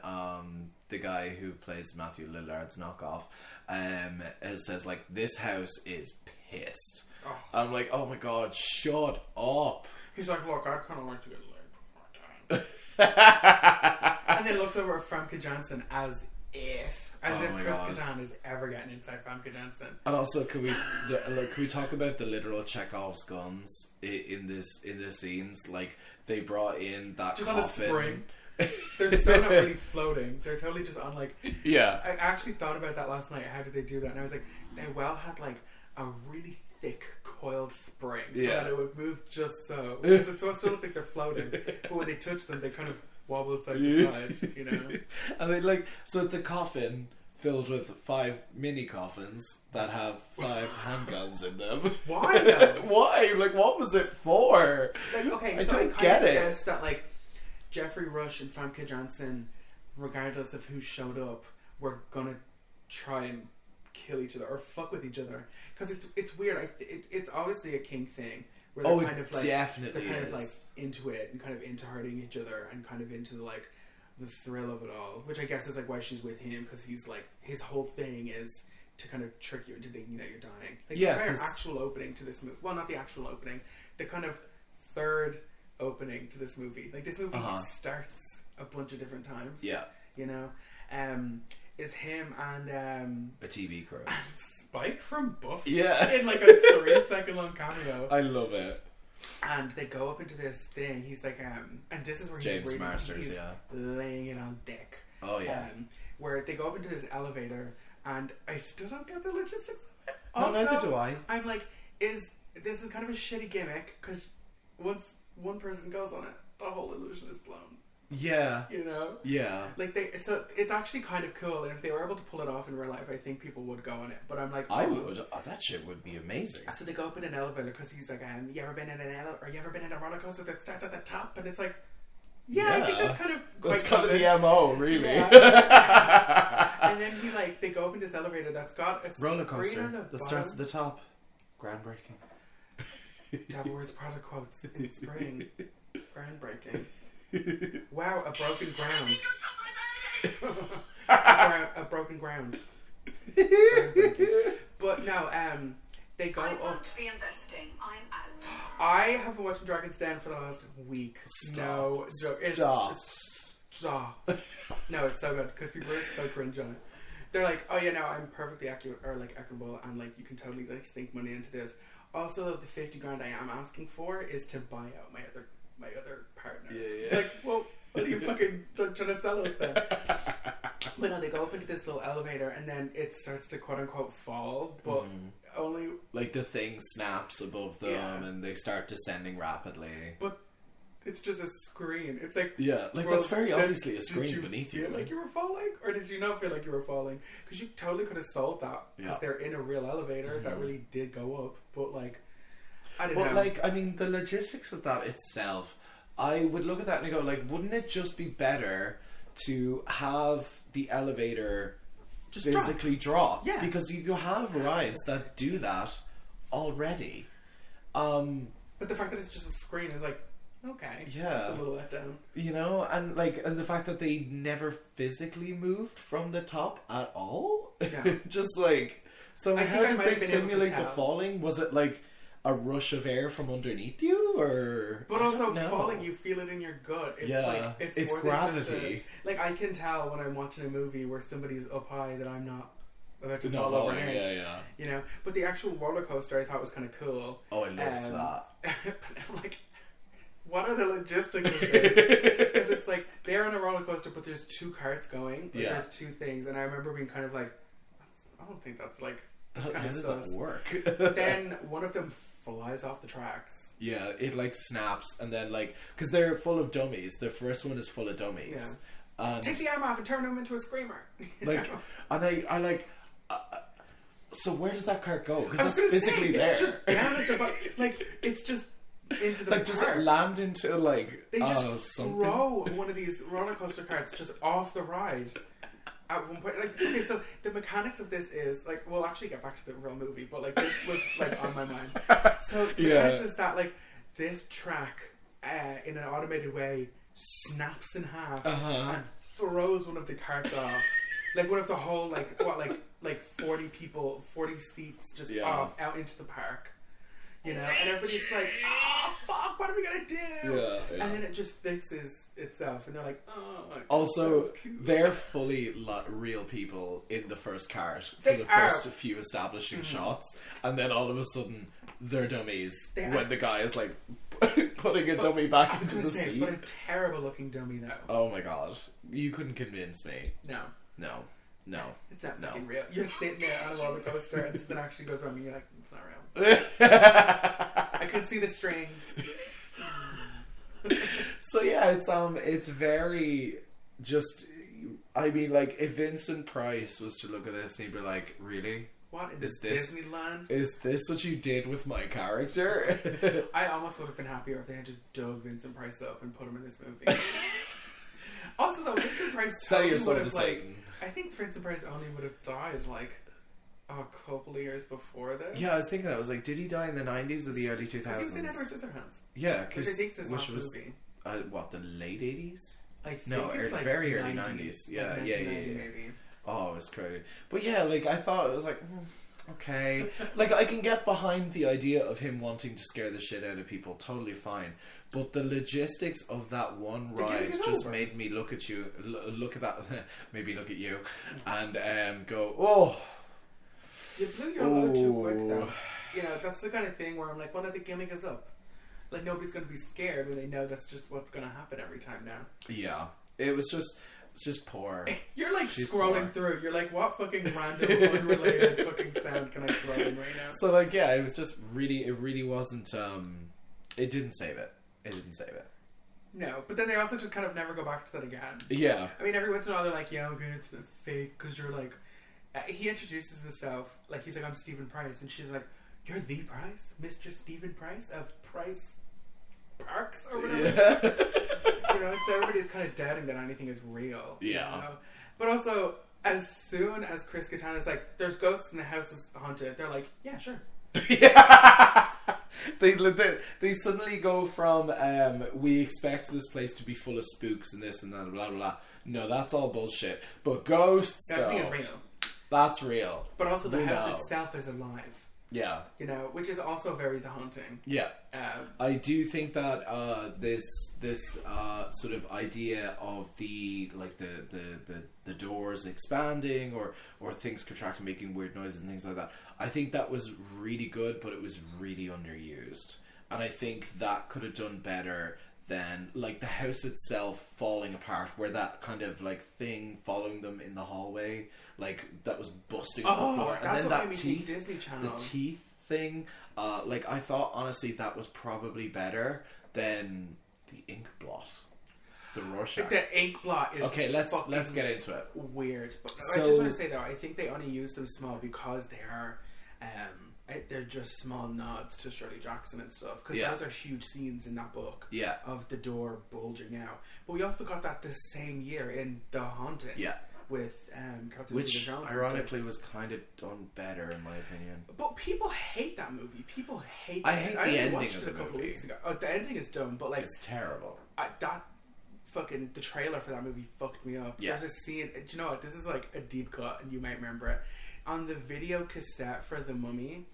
the guy who plays Matthew Lillard's knockoff it says like, this house is pissed. Oh. I'm like, oh my god, shut up. He's like, look, I'd kind of like to get laid before I die. And then looks over at Famke Jansson as if Chris Kattan is ever getting inside Famke Jansson. And also, can we talk about the literal Chekhov's guns in this scenes? Like, they brought in that just coffin. On a spring. They're still not really floating. They're totally just on like. Yeah. I actually thought about that last night. How did they do that? And I was like, they had like a really thick coiled spring so that it would move just so. Because it's supposed to look like they're floating, but when they touch them, they kind of wobble side to side. You know. And they so it's a coffin filled with 5 mini coffins that have 5 handguns in them. Why though? Why? Like, what was it for? Like, okay, I so don't I kind get of it. guess that like Geoffrey Rush and Famke Jansson, regardless of who showed up, were gonna try and kill each other or fuck with each other, because it's weird. It's obviously a kink thing where they're kind of like definitely they're kind is. of like into it and kind of into hurting each other and kind of into like the thrill of it all, which I guess is like why she's with him, because he's like his whole thing is to kind of trick you into thinking that you're dying. Like the entire actual opening to this movie, well, not the actual opening, the kind of third opening to this movie. Like this movie starts a bunch of different times. Yeah. You know? Is him and a TV crew. And Spike from Buffy. Yeah. In like a 3-second long cameo. I love it. And they go up into this thing. He's like, and this is where James he's Marsters, laying it on thick. Oh yeah. Where they go up into this elevator, and I still don't get the logistics of it. No, Also, neither do I. I'm like, this is kind of a shitty gimmick, because once one person goes on it, the whole illusion is blown. Yeah. You know? Yeah. Like so it's actually kind of cool, and if they were able to pull it off in real life, I think people would go on it. But I'm like, I would. Oh, that shit would be amazing. So they go up in an elevator, because he's like, you ever been in an elevator, or you ever been in a roller coaster that starts at the top? And it's like, I think that's kind of that's kind of the MO, really. Yeah. And then they go up in this elevator that's got a roller screen coaster on the that bottom. starts at the top. Groundbreaking. Devil wears Prada quotes in spring. Groundbreaking. Wow, a broken ground. a broken ground. But no, they go I up. want to be investing. I'm out. I have been watching Dragon's Den for the last week. No joke. Stop. No, it's so good, because people are so cringe on it. They're like, oh yeah, no, I'm perfectly accurate, or like equitable, and like you can totally like sink money into this. Also, the 50 grand I am asking for is to buy out my other partner. Yeah. Like, well, what are you fucking trying to sell us then? But no, they go up into this little elevator, and then it starts to quote unquote fall, but only like the thing snaps above them, and they start descending rapidly. But it's just a screen. It's like, that's very obviously a screen beneath you. Did you feel like you were falling, or did you not feel like you were falling? Because you totally could have sold that, because they're in a real elevator that really did go up. But like, I don't know. But like, I mean, the logistics of that itself, I would look at that and go, like, wouldn't it just be better to have the elevator just physically drop? Yeah. Because you have rides that do that already. But the fact that it's just a screen is like, okay, yeah, it's a little letdown. You know, and the fact that they never physically moved from the top at all. Yeah. Just like, so I how think I did might they have been able to simulate the tell. falling? Was it like a rush of air from underneath you, or? But I also don't know. falling, you feel it in your gut. It's Yeah, like it's more than just gravity. like I can tell when I'm watching a movie where somebody's up high that I'm not about to No, fall over an edge. yeah. You know, but the actual roller coaster I thought was kind of cool. Oh, I loved that. But I'm like, what are the logistics of this? Because it's like they're on a roller coaster, but there's 2 carts going. Like, there's 2 things, and I remember being kind of like, I don't think that's like that's How kind of does sus. that work? But then one of them flies off the tracks. Yeah, it like snaps, and then like, because they're full of dummies. The first one is full of dummies. Yeah. Take the arm off and turn him into a screamer. Like, and I like. So where does that cart go? Because that's gonna physically say, there. It's just down at the bottom. Like, it's just into the like, does it land into like? They just something? throw one of these roller coaster carts just off the ride. At one point, like, okay, so the mechanics of this is like, we'll actually get back to the real movie, but like this was like on my mind. So the mechanics is that like this track, in an automated way, snaps in half and throws one of the carts off. Like one of the whole like 40 people, 40 seats just off out into the park. You know, and everybody's like, "Oh fuck, what are we gonna do?" Yeah. And then it just fixes itself, and they're like, oh. That Also, was cute. they're fully real people in the first cart for They the are. first few establishing shots, and then all of a sudden they're dummies They when are. the guy is like putting a dummy back I was into gonna the say, sea. but a terrible looking dummy though. Oh my god, you couldn't convince me. No. No. It's not No. fucking real. You're sitting there on a roller coaster and something actually goes wrong and you're like, it's not real. I could see the strings. So yeah, it's very just. I mean, like, if Vincent Price was to look at this, he'd be like, "Really? What in Is this this- Disneyland? Is this what you did with my character?" I almost would have been happier if they had just dug Vincent Price up and put him in this movie. Also, though, Vincent Price Sell your totally soul would to have, like, Satan. I think Vincent Price only would have died like a couple of years before this. Yeah, I was thinking that. I was like, did he die in the 90s or the early 2000s? Because he was in Edward Scissorhands. Yeah, Which I think is his last movie. What, the late 80s? I think No, it's like very early 90s. 90s. Yeah, Like yeah, 1990 yeah. maybe. Oh, it was crazy. But yeah, like, I thought it was like, okay. Like, I can get behind the idea of him wanting to scare the shit out of people, totally fine. But the logistics of that one The gimmick ride is just over. made me look at you, look at that, maybe look at you, and go, oh. You blew your load too quick, Ooh. though. You know, that's the kind of thing where I'm like, well, no, the gimmick is up. Like, nobody's going to be scared when they know that's just what's going to happen every time now. Yeah. It was just poor. You're like She's scrolling poor. through. You're like, what fucking random, unrelated fucking sound can I throw in right now? So, like, yeah, it was just really, it really wasn't, it didn't save it. It didn't save it. No, but then they also just kind of never go back to that again. Yeah. I mean, every once in a while they're like, yeah, okay, it's fake, because you're like... he introduces himself, like, he's like, I'm Stephen Price, and she's like, you're the Price? Mr. Stephen Price of Price Parks, or whatever? Yeah. You know, so everybody's kind of doubting that anything is real. Yeah. You know? But also, as soon as Chris Katana's like, there's ghosts and the house is haunted, they're like, yeah, sure. Yeah. They suddenly go from we expect this place to be full of spooks and this and that, blah blah blah. No, that's all bullshit. But ghosts, Everything though, is real. that's real. But also the We house know. itself is alive. Yeah, You know, which is also very The Haunting. yeah. Um, I do think that this sort of idea of the doors expanding or things contracting, making weird noises and things like that, I think that was really good, but it was really underused, and I think that could have done better than like the house itself falling apart, where that kind of like thing following them in the hallway, like that was busting on the floor, and that's then what that made me think Disney Channel. the teeth thing, like I thought honestly that was probably better than the ink blot, the Rorschach. The ink blot is Okay, let's fucking get into it. weird. But I So- just want to say though, I think they only use them small because they are, they're just small nods to Shirley Jackson and stuff. Because Yeah. those are huge scenes in that book. Yeah. Of the door bulging out. But we also got that the same year in The Haunting. Yeah. With Captain Which Zeta-Jones and ironically was kind of done better in my opinion. stuff. But people hate that movie. People hate. I that. hate the only ending watched of it the a couple movie. weeks ago. Oh, the ending is dumb. But like It's terrible. that fucking the trailer for that movie fucked me up. Yeah. There's a scene. Do you know what? This is like a deep cut, and you might remember it. On the video cassette for The Mummy,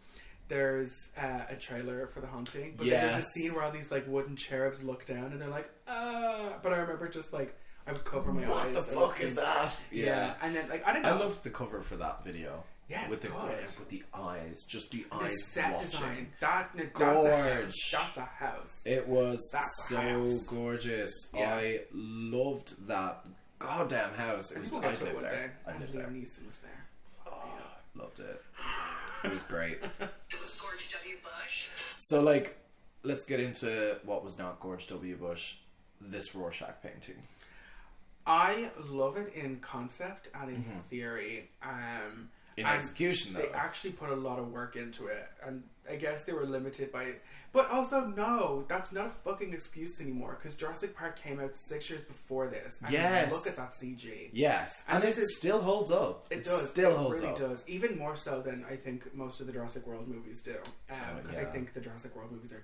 there's a trailer for The Haunting. But then there's a Yes. scene where all these like wooden cherubs look down, and they're like, ah. But I remember just like I would cover my eyes. What the I would fuck is think- that? Yeah. And then like I don't I know. loved the cover for that video. Yeah, it's with the good. with the eyes, just the the eyes set watching. design. That's a Gorge. house. That's a house. It was That's a so house. gorgeous. Yeah. I loved that goddamn house. It I was, think we'll I'd get to it live one there. day. I'd And live there. Liam Neeson was there. Oh, loved it. It was great. It was George W. Bush. So, like, let's get into what was not George W. Bush. This Rorschach painting. I love it in concept and in Mm-hmm. theory. In and execution, though. They actually put a lot of work into it, and I guess they were limited by it. But also, no, that's not a fucking excuse anymore, because Jurassic Park came out 6 years before this. And Yes. look at that CG. Yes, And and this it is- still holds up. It does. Still it holds really up. does. Even more so than I think most of the Jurassic World movies do. Because I yeah. think the Jurassic World movies are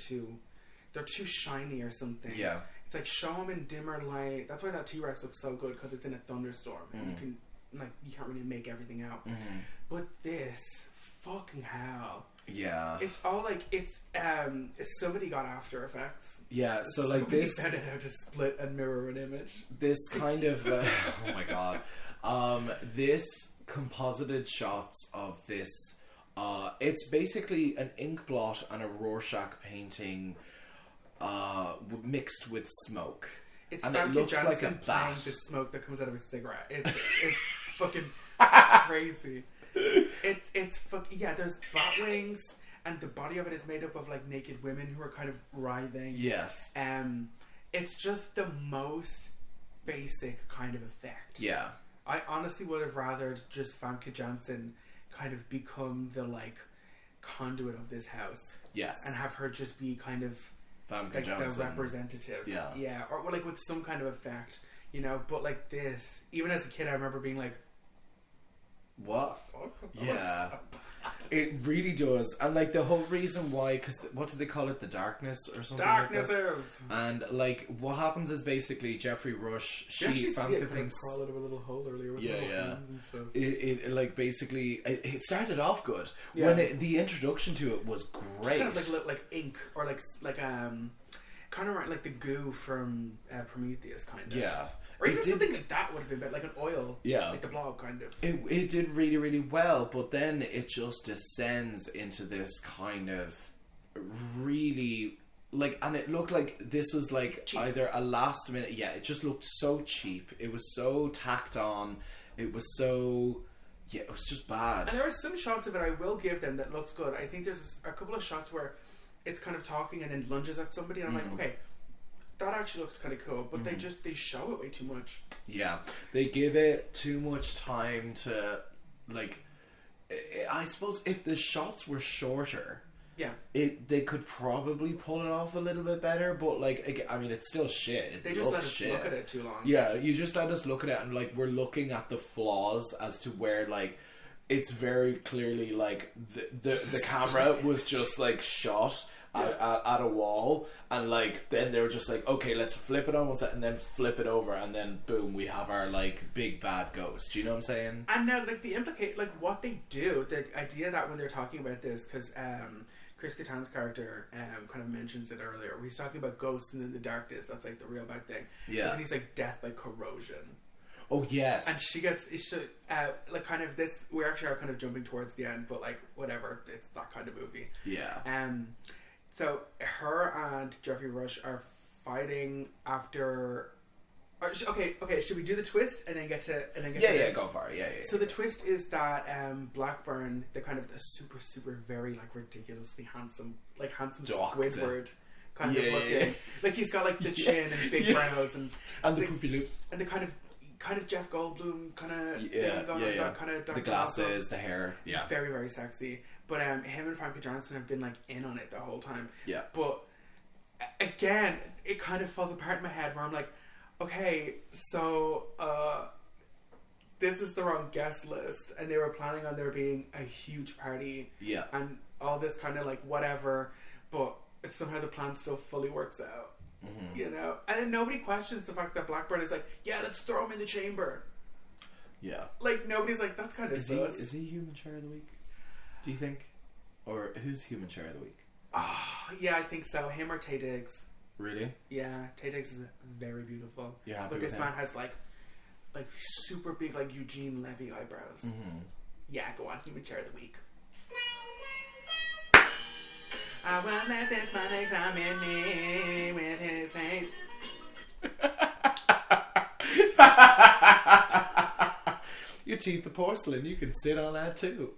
they're too shiny or something. Yeah. It's like show them in dimmer light. That's why that T-Rex looks so good, because it's in a thunderstorm. And you can like you can't really make everything out. But this fucking hell. Yeah. It's all like it's somebody got After Effects. Yeah, so like this found out how to split and mirror an image. This kind of oh my god. This composited shots of this it's basically an ink blot and a Rorschach painting mixed with smoke. It's and Famke it looks Jansson like a playing bat. the smoke that comes out of a cigarette. It's fucking crazy. Yeah, there's bat wings, and the body of it is made up of like naked women who are kind of writhing. Yes. It's just the most basic kind of effect. Yeah. I honestly would have rathered just Famke Jansson kind of become the like conduit of this house. Yes. And have her just be kind of Famke like Jansson. the representative. Yeah. Yeah. Or like with some kind of effect, you know, but like this, even as a kid I remember being like, what? fuck? Yeah. It really does. And like the whole reason why, because what do they call it? The darkness or something like this? Darknesses! And like what happens is basically Geoffrey Rush, Famke Famke thinks... crawl out of a little hole earlier with little hands and stuff. It like basically it started off good Yeah. when the introduction to it was great. It's kind of like ink or like kind of like the goo from Prometheus kind of. Yeah. Or even It did- something like that would have been better, like an oil. Yeah. Like the blob kind of. It did really, really well, but then it just descends into this kind of really like, and it looked like this was like cheap. either a last minute. Yeah, it just looked so cheap. It was so tacked on. It was so. Yeah, it was just bad. And there are some shots of it I will give them that looks good. I think there's a couple of shots where it's kind of talking and then lunges at somebody, and I'm like, okay, that actually looks kind of cool, but they show it way too much. Yeah, they give it too much time to, like, I suppose if the shots were shorter, Yeah. they could probably pull it off a little bit better, but like, again, I mean, it's still shit. It They just looks let us shit. look at it too long. Yeah, you just let us look at it, and like we're looking at the flaws as to where like it's very clearly like the camera was just like shot at a wall, and like then they were just like, okay, let's flip it on one side and then flip it over, and then boom, we have our like big bad ghost. Do you know what I'm saying? And now, like the like what they do, the idea that when they're talking about this, because Chris Kattan's character kind of mentions it earlier, where he's talking about ghosts and then the darkness. That's like the real bad thing. Yeah. But then he's like death by corrosion. Oh yes. And she gets like kind of this. We actually are kind of jumping towards the end, but like whatever, it's that kind of movie. Yeah. So her and Geoffrey Rush are fighting after. Okay. Should we do the twist and then get to this? Go for it. Yeah. So the twist is that Blackburn, the kind of the super very like ridiculously handsome Doctor. Squidward kind of looking, like he's got like the chin and big brows and the poofy lips and the kind of Jeff Goldblum kind of yeah. kind of The glasses, the hair, yeah, very very sexy. But him and Famke Jansson have been like in on it the whole time. Yeah. But again, it kind of falls apart in my head where I'm like, okay, so this is the wrong guest list, and they were planning on there being a huge party, yeah, and all this kind of like whatever, but somehow the plan still fully works out, you know. And then nobody questions the fact that Blackburn is like, yeah, let's throw him in the chamber. Yeah, like nobody's like, that's kind of sus. Is he human chair of the week? Do you think, or who's human chair of the week? Yeah, I think so. Him or Tay Diggs. Really? Yeah, Tay Diggs is very beautiful. You're happy but with this him? man has like super big like Eugene Levy eyebrows. Yeah, go on, human chair of the week. I won't let this man examine me with his face. Your teeth are porcelain. You can sit on that too.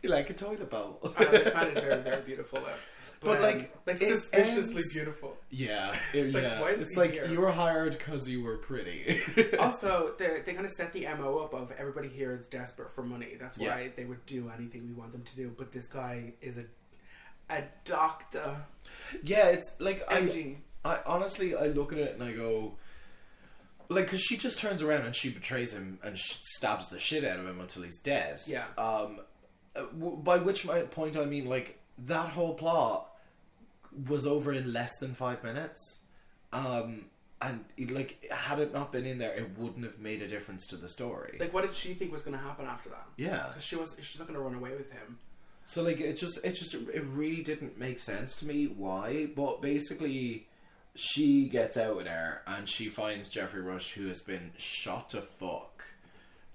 You like a toilet bowl. This man is very, very beautiful though. But like suspiciously ends... beautiful. Yeah, it's like, why is it's he like here? you were hired because you were pretty. Also, they kind of set the MO up of everybody here is desperate for money. That's why they would do anything we want them to do. But this guy is a doctor. Yeah, it's like MG. I honestly I look at it and I go, like, because she just turns around and she betrays him and stabs the shit out of him until he's dead. Yeah. By which point I mean, like, that whole plot was over in less than 5 minutes. And like, had it not been in there, it wouldn't have made a difference to the story. Like, what did she think was going to happen after that? Yeah, because she's not going to run away with him. so like it really didn't make sense to me why. But basically, she gets out of there and she finds Geoffrey Rush, who has been shot to fuck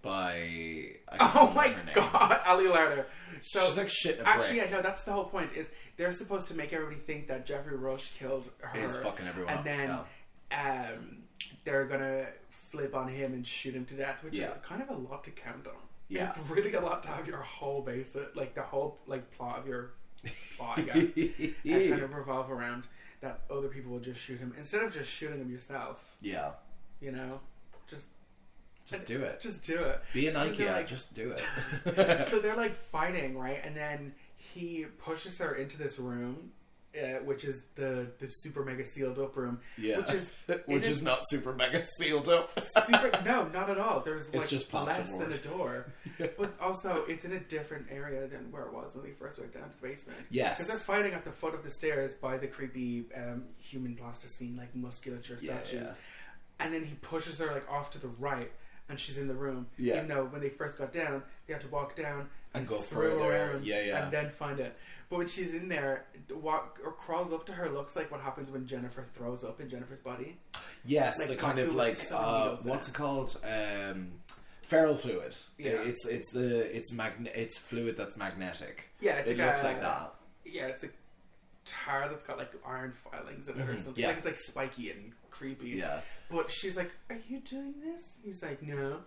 by. Oh my god, Ali Larder. So she's like shit in a actually, brick. yeah, no, that's the whole point. Is they're supposed to make everybody think that Geoffrey Rush killed her. He's fucking everyone and then they're gonna flip on him and shoot him to death, which is kind of a lot to count on. Yeah, it's really a lot to have your whole base, like the whole like plot of your plot, I guess, and kind of revolve around that other people will just shoot him instead of just shooting him yourself. Yeah, you know, just do it. Just do it. Be an IKEA, like, just do it. So they're like fighting, right? And then he pushes her into this room, which is the super mega sealed up room. Yeah, which is not super mega sealed up. No, not at all. There's like just less plasterboard. than a door, but also it's in a different area than where it was when we first went down to the basement. Yes, because they're fighting at the foot of the stairs by the creepy human plasticine like musculature statues, and then he pushes her like off to the right. And she's in the room. Yeah. Even though when they first got down, they had to walk down and go through further. around Yeah. and then find it. But when she's in there, crawls up to her looks like what happens when Jennifer throws up in Jennifer's body. Yes, like the kind of like what's it called? Feral fluid. Yeah. It's fluid that's magnetic. Yeah, it looks like that. Yeah, it's a tar that's got like iron filings in it or something. Yeah. Like it's like spiky and creepy. Yeah. But she's like, "Are you doing this?" He's like, "No."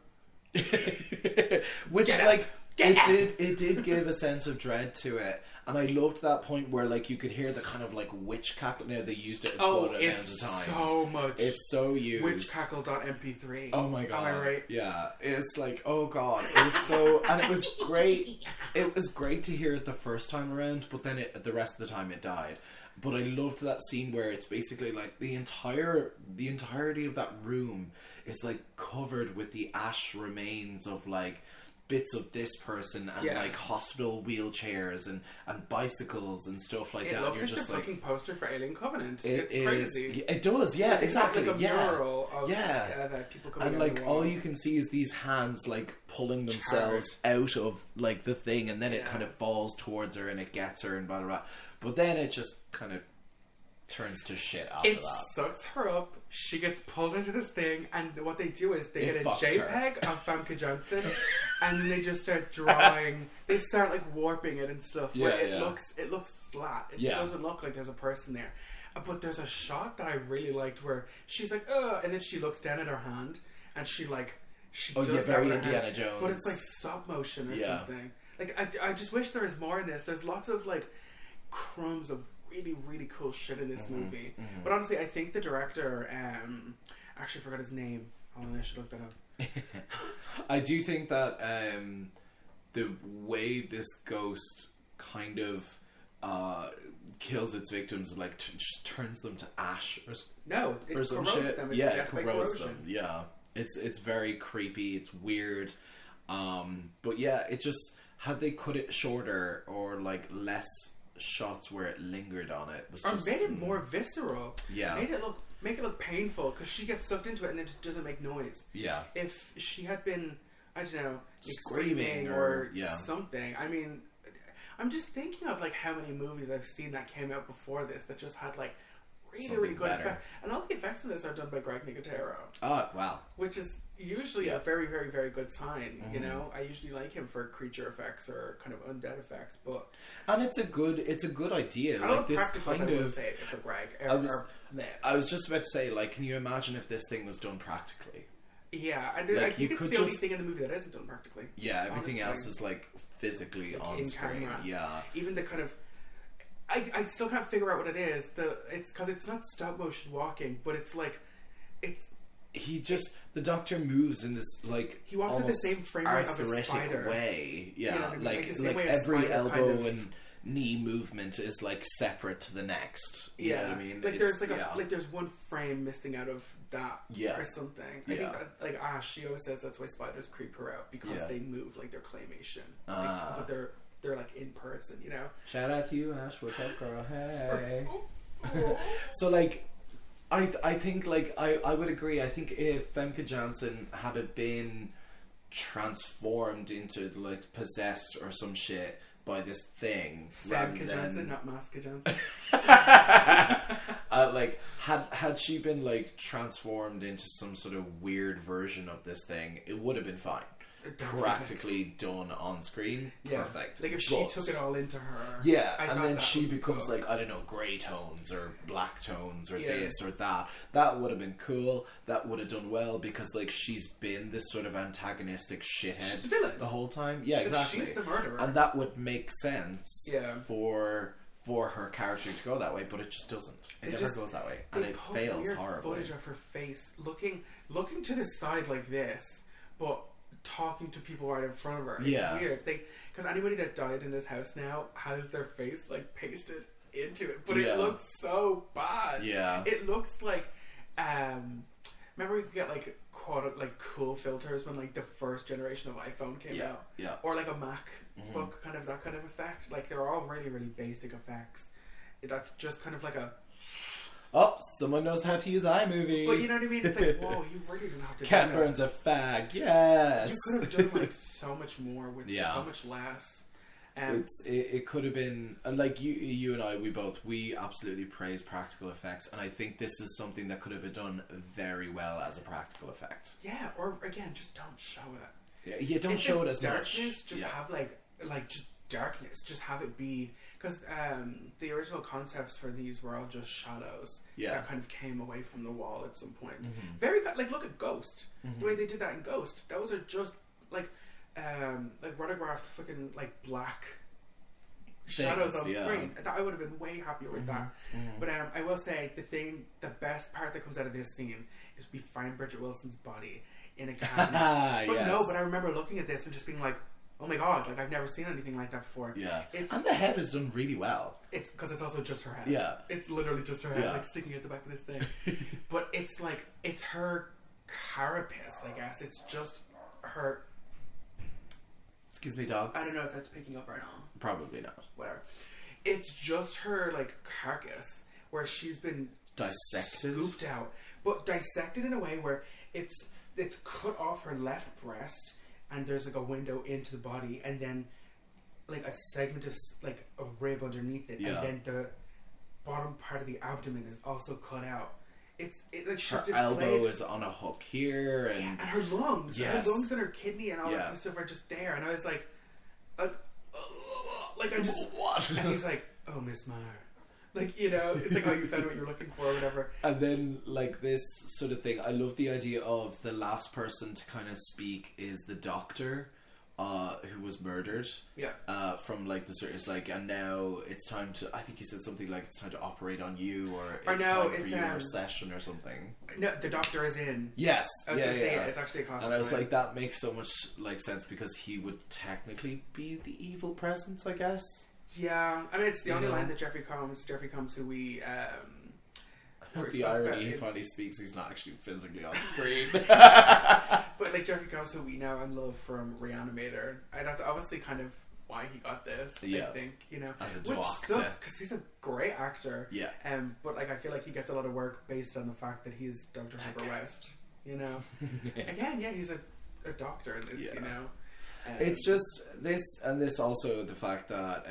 Which Get like up. it did give a sense of dread to it, and I loved that point where like you could hear the kind of like witch cackle. Now they used it a good amount of times. So much. It's so used. Witchcackle.mp3. Oh my god! Am I right? Yeah, it's like oh god, it was so, and it was great. It was great to hear it the first time around, but then the rest of the time it died. But I loved that scene where it's basically like the entirety of that room is like covered with the ash remains of like bits of this person and like hospital wheelchairs and bicycles and stuff like that. It looks You're like just the fucking poster for Alien Covenant. It's crazy. It does, yeah, it's exactly. Like a mural of yeah. that people coming and out like the wall. all you can see is these hands like pulling themselves out of like the thing, and then it kind of falls towards her and it gets her and blah blah blah. But then it just kind of turns to shit after it that. Sucks her up. She gets pulled into this thing, and what they do is they get a fucks JPEG of Famke Jansson, and then they just start drawing. They start like warping it and stuff. Where it looks flat. It doesn't look like there's a person there. But there's a shot that I really liked where she's like, "Oh," and then she looks down at her hand, and she does that very with her Indiana hand, Jones. but it's like stop motion or something. Like I just wish there was more in this. There's lots of like crumbs of really, really cool shit in this movie. But honestly, I think the director, actually forgot his name. Hold on, I should look that up. I do think that the way this ghost kind of kills its victims, like just turns them to ash or some shit. Them. It corrodes them. Yeah, it's very creepy. It's weird. But yeah, it just had they cut it shorter or like less shots where it lingered on it was just made it more visceral. Yeah, make it look painful because she gets sucked into it and then just doesn't make noise. Yeah, if she had been, I don't know, like screaming or something. I mean, I'm just thinking of like how many movies I've seen that came out before this that just had like really good effects, and all the effects in this are done by Greg Nicotero. Oh wow! Which is usually a very, very, very good sign. You know, I usually like him for creature effects or kind of undead effects, and it's a good idea. Like this kind of for Greg. I was just about to say, like, can you imagine if this thing was done practically? Yeah, I think it's the only thing in the movie that isn't done practically. Yeah, everything else is like physically on screen. Camera. Yeah, even the kind of. I still can't figure out what it is. It's because it's not stop motion walking, but it's like the doctor moves in this like he walks in the same frame rate of a spider way. Yeah, you know what I mean? like every elbow and knee movement is like separate to the next. You know what I mean? Like there's there's one frame missing out of that or something. I think that, like she always says that's why spiders creep her out because they move like they're claymation, but they're like in person, you know. Shout out to you, Ash. What's up, girl? Hey. So like I think like I would agree. I think if Famke Jansson had it been transformed into like possessed or some shit by this thing, Famke Jansson, not Maska Jansson. like had she been like transformed into some sort of weird version of this thing, it would have been fine. Practically done on screen. Yeah. Perfect. Like if she took it all into her. Yeah, I and thought then that she would be becomes cool. like, I don't know, grey tones or black tones or this or that. That would have been cool. That would have done well because like she's been this sort of antagonistic shithead She's the villain the whole time. Yeah, exactly. She's the murderer. And that would make sense Yeah. for her character to go that way, but it just doesn't. It never goes that way. And it fails weird horribly. Footage of her face looking to the side like this, but talking to people right in front of her. It's weird. Because anybody that died in this house now has their face like pasted into it, but it looks so bad. Yeah. It looks like remember you could get like cool filters when like the first generation of iPhone came out. Yeah. Or like a Mac book, kind of that kind of effect. Like they're all really, really basic effects. That's just kind of like a Oh, someone knows how to use iMovie. But you know what I mean? It's like, whoa, you really didn't have to Ken do burns that. a fag, yes. You could have done like so much more with so much less. It could have been like you and I. We absolutely praise practical effects, and I think this is something that could have been done very well as a practical effect. Yeah, or again, just don't show it. Yeah, don't show it as darkness, much. Just have like just darkness. Just have it be because the original concepts for these were all just shadows that kind of came away from the wall at some point. Very good. Like look at Ghost. The way they did that in Ghost. Those are just like rotographed fucking like black shadows on screen. I would have been way happier with that. But I will say the best part that comes out of this scene is we find Bridget Wilson's body in a cabinet. But I remember looking at this and just being like, oh my god, like I've never seen anything like that before. Yeah. And the head is done really well. It's because it's also just her head. Yeah. It's literally just her head, like sticking at the back of this thing. But it's like, it's her carapace, I guess. It's just her. Excuse me, dogs. I don't know if that's picking up right now. Probably not. Whatever. It's just her, like, carcass where she's been dissected, scooped out, but dissected in a way where it's cut off her left breast, and there's like a window into the body, and then like a segment of like a rib underneath it, and then the bottom part of the abdomen is also cut out. Like she's her elbow is on a hook here, and her lungs, her lungs and her kidney and all that kind of stuff are just there. And I was like I just what? And he's like, "Oh, Miss Meyer," like it's like, "Oh, you found what you were looking for," or whatever. And then like this sort of thing, I love the idea of the last person to kind of speak is the doctor. Who was murdered? Yeah. From like the sort of like, and now it's time to. I think he said something like it's time to operate on you, or it's time for your session or something. No, the doctor is in. Yes. I was gonna say it. It's actually a classic. And I was like, that makes so much like sense because he would technically be the evil presence, I guess. Yeah, I mean it's the only line that Geoffrey Combs, who we. The irony, he finally speaks, he's not actually physically on screen. But like Geoffrey Combs, who we know and love from Reanimator, that's obviously kind of why he got this. I think as a which actor, sucks because he's a great actor. Yeah. But like I feel like he gets a lot of work based on the fact that he's Dr. Harper West. Again, he's a doctor in this. It's just this, and this also the fact that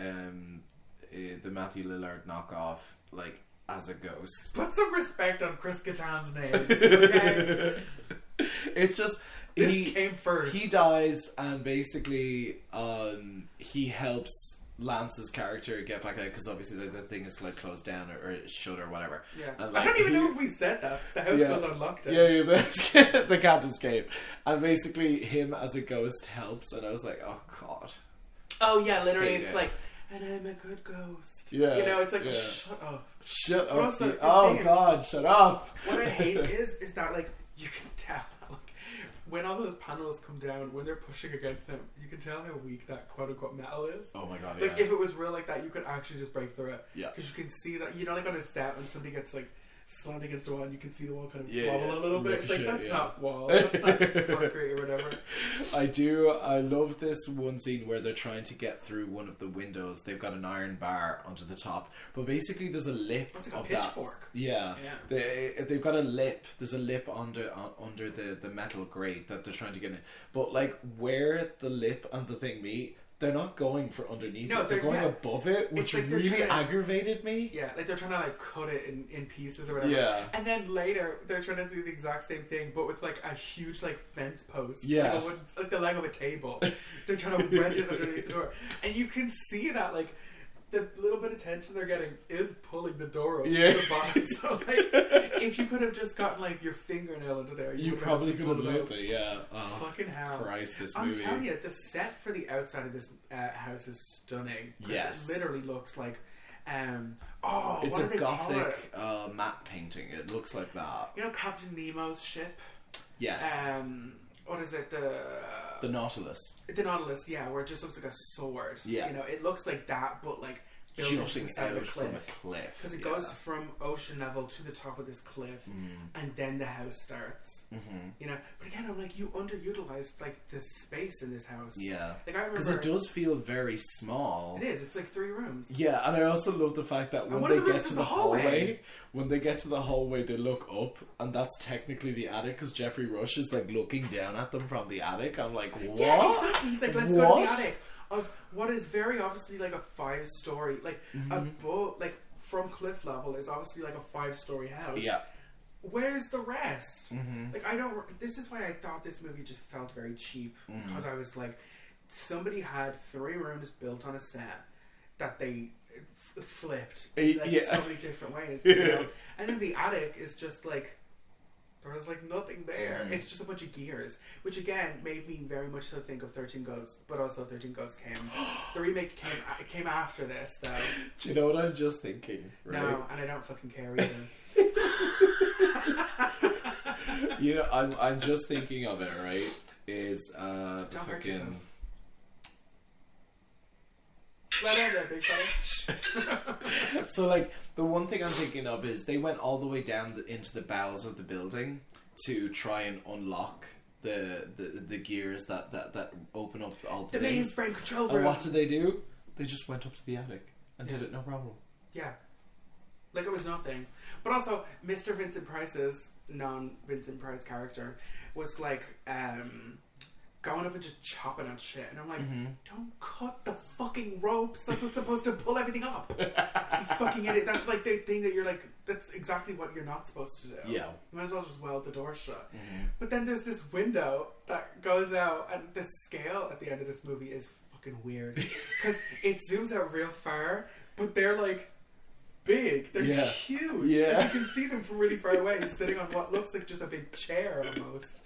the Matthew Lillard knockoff, like. As a ghost. Put some respect on Chris Kattan's name, okay? It's just... This came first. He dies, and basically he helps Lance's character get back out, because obviously the thing is like closed down or shut or whatever. Yeah. And, like, I don't even know if we said that. The house goes on lockdown. Yeah, they can't escape. And basically him as a ghost helps, and I was like, oh god. Oh yeah, literally it's like... And I'm a good ghost. Yeah. It's like, shut up. Shut up. God, shut up. What I hate is that, like, you can tell, like, when all those panels come down, when they're pushing against them, you can tell how weak that quote-unquote metal is. Oh my god, Like, if it was real like that, you could actually just break through it. Yeah. Because you can see that, like, on a set, when somebody gets, like, slammed against the wall and you can see the wall kind of Yeah, wobble a little bit. It's like, shit, that's yeah. not wall, that's not concrete or whatever. I love this one scene where they're trying to get through one of the windows. They've got an iron bar under the top, but basically there's a lip It's like a of pitchfork. that. Yeah. They've got a lip. There's a lip under the metal grate that they're trying to get in. But like where the lip and the thing meet, they're not going for underneath No, it. They're going yeah. above it, which It's like they're really trying to- aggravated me. Yeah, like they're trying to like cut it in pieces or whatever. Yeah. And then later they're trying to do the exact same thing, but with like a huge like fence post. Yes. Like the leg of a table. They're trying to wedge it underneath the door, and you can see that like the little bit of tension they're getting is pulling the door open. Yeah. The bottom. So like, if you could have just gotten like your fingernail into there, You would probably to could have pull looped out. it, yeah. Oh, Fucking hell. Christ, this I'm movie. telling you, the set for the outside of this house is stunning. 'Cause Yes. It literally looks like, It's what do a they call it? gothic matte painting. It looks like that. You know Captain Nemo's ship? Yes. What is it? The Nautilus. The Nautilus, yeah, where it just looks like a sword. Yeah. You know, it looks like that, but like built into Jutting the side of out a from a cliff. cliff. Because it yeah. goes from ocean level to the top of this cliff, and then the house starts. Mm-hmm. You know, but again, I'm like, you underutilized like the space in this house. Yeah. Like I Because remember, it does feel very small. It is. It's like 3 rooms. Yeah, and I also love the fact that when one of they the get rooms to is the the hallway. hallway, they look up, and that's technically the attic, because Geoffrey Rush is like looking down at them from the attic. I'm like, what? Yeah, exactly. He's like, let's go to What? the attic of what is very obviously like a 5-story, like above, like from cliff level is obviously like a 5-story house. Yeah. Where's the rest? Like, I don't. This is why I thought this movie just felt very cheap, because I was like, somebody had 3 rooms built on a set that they flipped like so many different ways, you know? And then the attic is just like, there was like nothing there. It's just a bunch of gears, which again made me very much so think of 13 Ghosts, but also 13 Ghosts came. The remake came after this, though. Do you know what I'm just thinking? Right? No, and I don't fucking care either. You know, I'm just thinking of it. Right? Is the Don't hurt fucking. yourself. Let out there, big fella. So, like, the one thing I'm thinking of is they went all the way down into the bowels of the building to try and unlock the gears that open up all the The things. mainframe control And room. what did they do? They just went up to the attic and did it no problem. Yeah. Like it was nothing. But also, Mr. Vincent Price's non-Vincent Price character was like, going up and just chopping at shit. And I'm like, don't cut the fucking ropes. That's what's supposed to pull everything up. You fucking idiot. That's like the thing that you're like, that's exactly what you're not supposed to do. Yeah. You might as well just weld the door shut. But then there's this window that goes out, and the scale at the end of this movie is fucking weird. Because it zooms out real far, but they're like big. They're Yeah. huge. Yeah. And you can see them from really far away, sitting on what looks like just a big chair almost.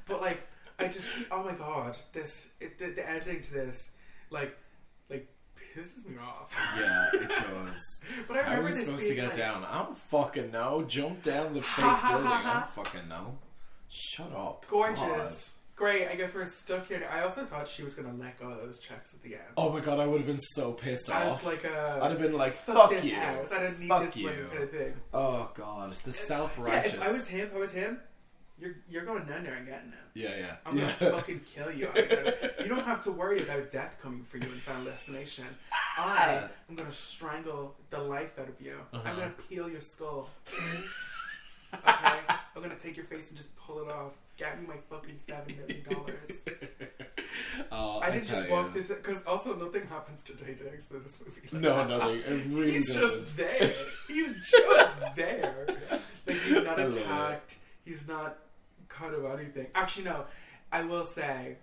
But like, I just, oh my god, the editing to this, like pisses me off. Yeah, it does. But I How are remember we this supposed being to get like, down? I don't fucking know. Jump down the fake building. I don't fucking know. Shut up. gorgeous. God. Great, I guess we're stuck here. I also thought she was going to let go of those checks at the end. Oh my god, I would have been so pissed I off. was like, I'd have been like, fuck fuck this you. house. I don't need Fuck this you. money kind of thing. Oh god, the Yeah, self-righteous. if I was him, you're going down there and getting it. Yeah. I'm gonna fucking kill you. You don't have to worry about death coming for you in Final Destination. I am gonna strangle the life out of you. I'm gonna peel your skull. Okay? I'm gonna take your face and just pull it off. Get me my fucking $7 million. I didn't just walk through because also nothing happens to Tay Diggs in this movie. Like, No, nothing. It really he's doesn't. just there. He's just there. Like he's not I love attacked. He's not cut of anything. Actually, no. I will say,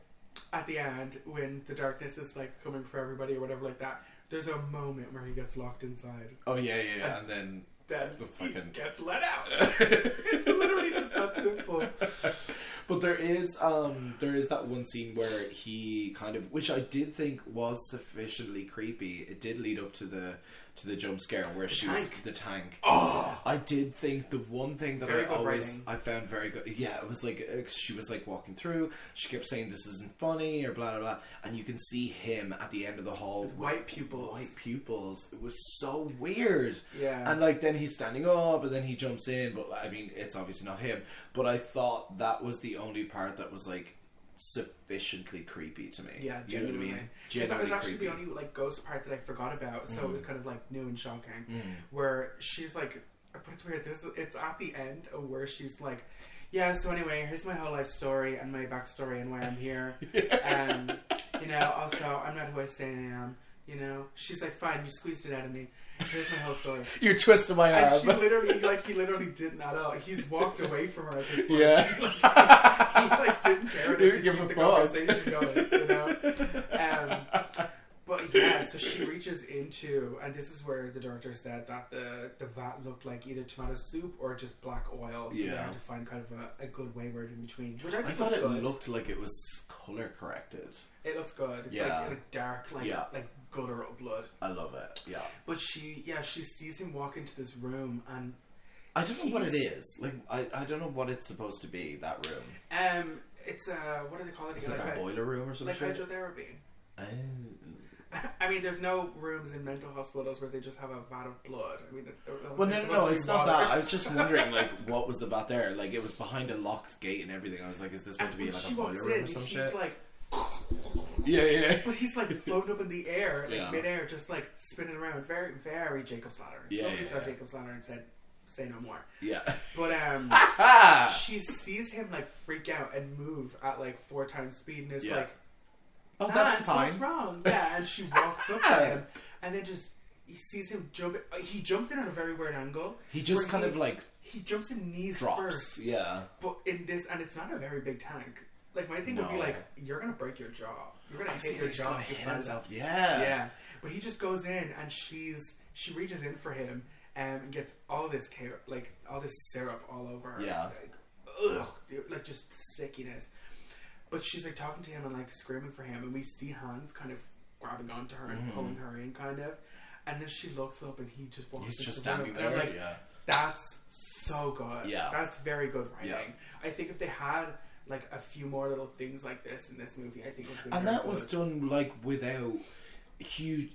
at the end, when the darkness is like coming for everybody or whatever like that, there's a moment where he gets locked inside. Oh yeah, and then Then the he fucking gets let out. It's literally just that simple. But there is that one scene where he kind of, which I did think was sufficiently creepy. It did lead up to the to the jump scare where she was the tank. Oh, I did think the one thing that I found very good. Yeah, it was like she was like walking through. She kept saying this isn't funny or blah blah blah, and you can see him at the end of the hall with white pupils. White pupils. It was so weird. Yeah, and like then he's standing up, and then he jumps in. But I mean, it's obviously not him. But I thought that was the only part that was like sufficiently creepy to me. Yeah, you know what I genuinely. mean? That was actually creepy. the only like ghost part that I forgot about, so it was kind of like new and shocking. Where she's like, but it's weird. It's at the end where she's like, yeah. So anyway, here's my whole life story and my backstory and why I'm here. You know, also I'm not who I say I am. You know, she's like, fine, you squeezed it out of me. Here's my whole story. You're twisting my arm. And she literally, he literally didn't at all. He's walked away from her at this point. Yeah. He didn't care enough to keep the conversation going, you know? But yeah, so she reaches into, and this is where the director said that the vat looked like either tomato soup or just black oil. So they had to find kind of a good wayward in between, which I think thought was it good. looked like it was color corrected. It looks good. It's like dark, like guttural blood. I love it. Yeah. But she sees him walk into this room, and I don't know what it is. Like I don't know what it's supposed to be. That room. It's what do they call it? It's like a boiler room or something. Like hydrotherapy. I mean, there's no rooms in mental hospitals where they just have a vat of blood. I mean, well, no, it's not that. I was just wondering, like, what was the vat there? Like, it was behind a locked gate and everything. I was like, is this meant to be like a boiler room or some shit? He's like, yeah. But he's like floating up in the air, like midair, just like spinning around. Very, very Jacob's Ladder. Somebody saw Jacob's Ladder and said, "Say no more." Yeah. But she sees him like freak out and move at like 4 times speed, and is like, "Oh, that's fine. What's wrong?" Yeah, and she walks up to him, and then he sees him jump. He jumps in at a very weird angle. He just kind of like he jumps in knees drops. First. Yeah. But in this, and it's not a very big tank. Like my thing would be like, you're gonna break your jaw. You're gonna hit your jaw. Yeah. But he just goes in, and she reaches in for him and gets all this syrup all over her. Yeah. Like, ugh, dude, like just stickiness. But she's like talking to him and like screaming for him, and we see hands kind of grabbing onto her and pulling her in, kind of. And then she looks up, and he just walks. He's into just the room. standing And there. I'm like, that's so good. Yeah, that's very good writing. Yeah. I think if they had like a few more little things like this in this movie, I think it would be and very that good. was done like without huge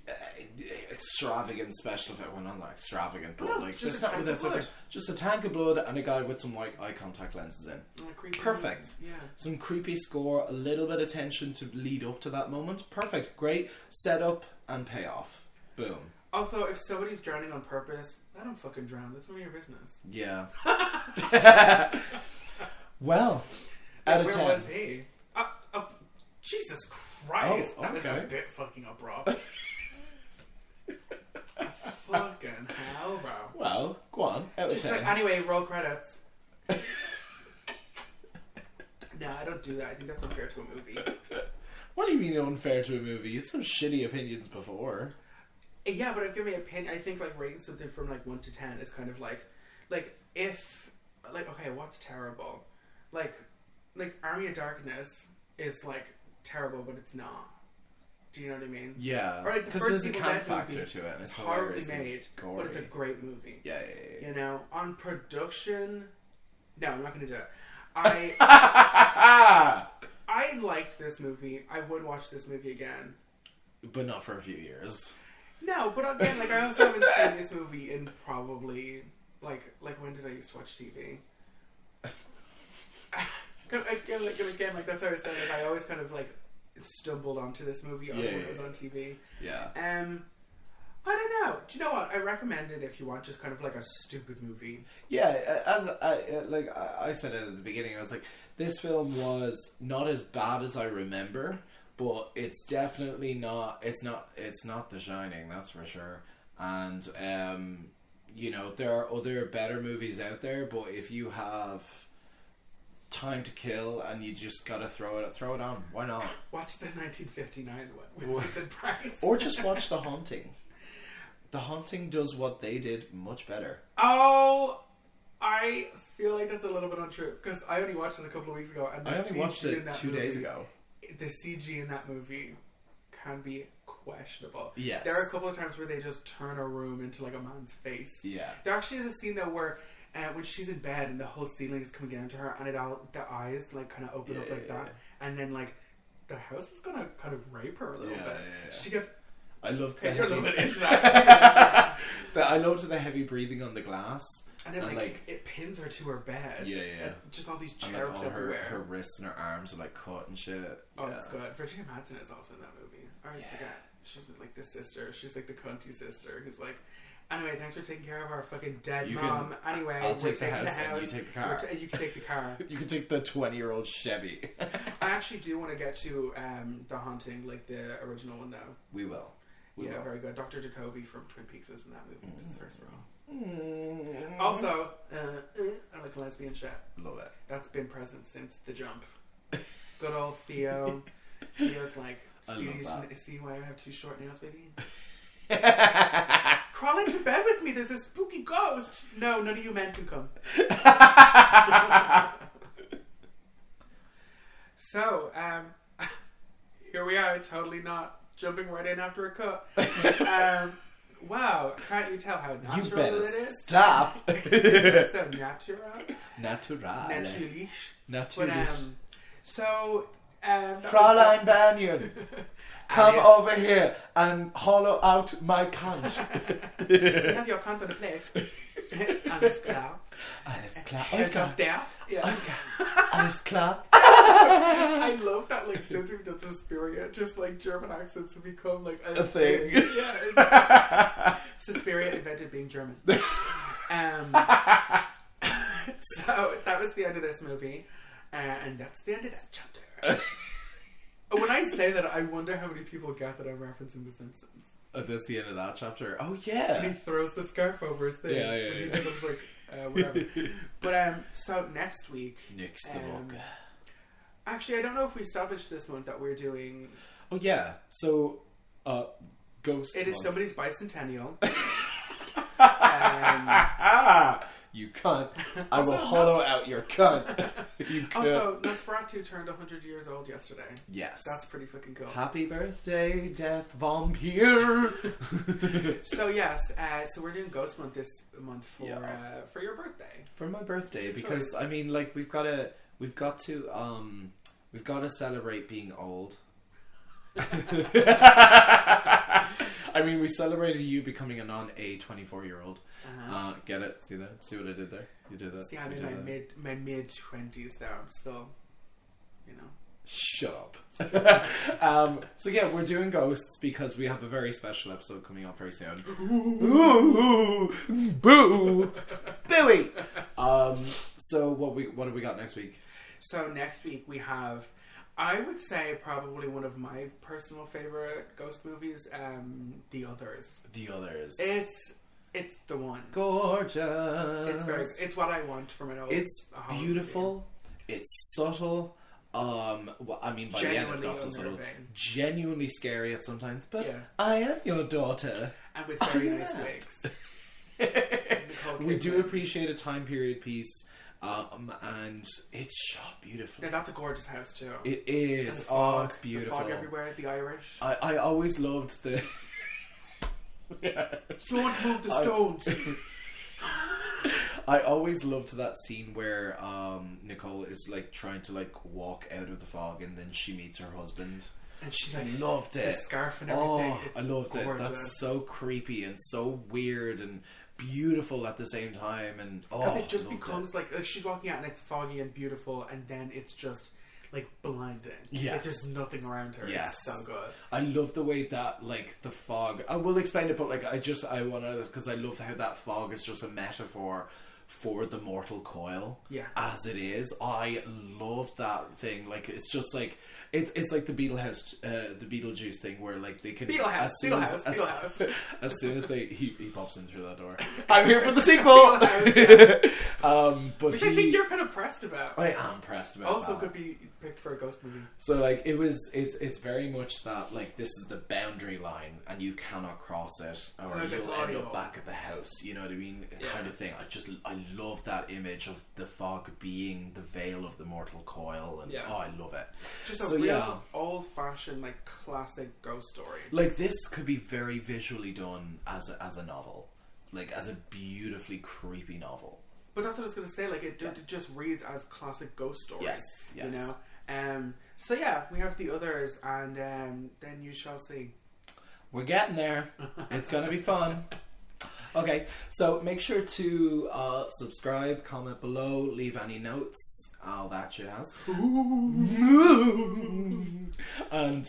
extravagant special effect. Well, not like extravagant, but like just not without just a tank of blood and a guy with some like eye contact lenses in. Perfect. Yeah. Some creepy score, a little bit of tension to lead up to that moment. Perfect. Great setup and payoff. Boom. Also, if somebody's drowning on purpose, let them fucking drown. That's none of your business. Yeah. Well, out of 10. Where was he? Jesus Christ, that was a bit fucking abrupt. Fucking hell, bro. Well, go on. Out of 10. Like, anyway, roll credits. No, I don't do that. I think that's unfair to a movie. What do you mean unfair to a movie? You had some shitty opinions before. Yeah, but I've given my opinion. I think like rating something from like 1 to 10 is kind of like if like okay, what's terrible? Like Army of Darkness is like terrible, but it's not. Do you know what I mean? Yeah. Or like the first there's a Evil camp Dead factor movie, to it. And it's horribly made, gory. but it's a great movie. Yeah. You know, on production. No, I'm not going to do it. I liked this movie. I would watch this movie again, but not for a few years. No, but again, like I also haven't seen this movie in probably like when did I used to watch TV? Again, like that's how I said. Like I always kind of like stumbled onto this movie when it was on TV. Yeah. I don't know. Do you know what? I recommend it if you want just kind of like a stupid movie. Yeah, as I said at the beginning, I was like, this film was not as bad as I remember, but it's definitely not. It's not The Shining, that's for sure. And you know, there are other better movies out there, but if you have time to kill and you just gotta throw it on, why not? Watch the 1959 one with Vincent Price, or just watch The Haunting. The Haunting does what they did much better. Oh, I feel like that's a little bit untrue because I only watched it a couple of weeks ago, and I only watched it 2 days ago. The CG in that movie can be questionable. Yes. There are a couple of times where they just turn a room into like a man's face. Yeah. There actually is a scene though where when she's in bed and the whole ceiling is coming down to her and the eyes like kind of open up like that, and then like the house is gonna kind of rape her a little bit. She gets. I loved the a little heavy, bit into that. I loved the heavy breathing on the glass. And then like it pins her to her bed. Yeah. And just all these And cherubs like, all everywhere. her wrists and her arms are like cut and shit. Oh, yeah. it's good. Virginia Madsen is also in that movie. I always forget. She's like the sister. She's like the cunty sister who's like, anyway, thanks for taking care of our fucking dead mom. Anyway, I'll we're take the taking house and you take the car. You can take the car. You can take the 20-year-old Chevy. I actually do want to get to The Haunting, like the original one now. We will. We will. Very good. Dr. Jacoby from Twin Peaks is in that movie. It's his first role. Also, I like lesbian shit. Love it. That's been present since the jump. Good old Theo. Theo's like, see why I have two short nails, baby? Crawl into bed with me. There's a spooky ghost. No, none of you men can come. So, here we are. Totally not jumping right in after a cut. Wow, can't you tell how natural it is? Stop. It's so natural. Natural. Natürlich. Natürlich. Fräulein Banyan, come over here and hollow out my cunt. You have your cunt on a plate. Alles klar. Alles klar. Olga. There. Yeah. Alles klar. I love that, like, since we've done Suspiria, just like German accents have become like a thing. Yeah. Suspiria invented being German. So that was the end of this movie, and that's the end of that chapter. When I say that, I wonder how many people get that I'm referencing The Simpsons. That's the end of that chapter. Oh yeah. And he throws the scarf over his thing. Yeah. He becomes like whatever. But so next week. Next the vlog. Actually, I don't know if we established this month that we're doing. Oh yeah. So, Ghost. It is somebody's bicentennial. You cunt. I will hollow out your cunt. You also, Nosferatu turned 100 years old yesterday. Yes. That's pretty fucking cool. Happy birthday, Death Vampire. So yes, so we're doing Ghost Month this month for your birthday. For my birthday, because I mean, like we've got to celebrate being old. I mean, we celebrated you becoming a 24-year-old. Get it? See that? See what I did there? You did that. See, I'm in my mid 20s now. I'm still, you know. Shut up. So yeah, we're doing Ghosts because we have a very special episode coming up very soon. Ooh, boo, booey. So what have we got next week? So next week we have, I would say, probably one of my personal favorite ghost movies, The Others. The Others. It's the one. Gorgeous. It's what I want from an old. It's beautiful. Movie. It's subtle. Well, I mean, by the end, it's not so subtle. Genuinely scary at sometimes, but I am your daughter. And with very nice wigs. We do appreciate a time period piece. And it's shot beautifully. Yeah, that's a gorgeous house too. It is. Oh, it's beautiful. The fog everywhere. The Irish. I always loved the. Don't move the stones. I always loved that scene where Nicole is like trying to like walk out of the fog, and then she meets her husband. And she loved it. The scarf and everything. Oh, I loved it. That's so creepy and so weird and beautiful at the same time, and because it just becomes like she's walking out and it's foggy and beautiful, and then it's just like blinding. Yes, like, there's nothing around her. Yes, it's so good. I love the way that like the fog. I will explain it, but like I want to know this because I love how that fog is just a metaphor for the mortal coil. Yeah, as it is, I love that thing. Like it's just like. It's like the Beetlejuice thing where like they can Beetlehouse. As soon as he pops in through that door. I'm here for the sequel. But which I think you're kind of pressed about. I am pressed about. Also, could be picked for a ghost movie. So like it's very much that like this is the boundary line and you cannot cross it or you'll end up back at the house. You know what I mean? Kind of thing. I I love that image of the fog being the veil of the mortal coil, and I love it. Just a real old-fashioned, like, classic ghost story. Like, this could be very visually done as a novel, like as a beautifully creepy novel. But that's what I was going to say. Like, it just reads as classic ghost story. Yes. You know. So yeah, we have the others, and then you shall see. We're getting there. It's gonna be fun. Okay, so make sure to subscribe, comment below, leave any notes, all that jazz. And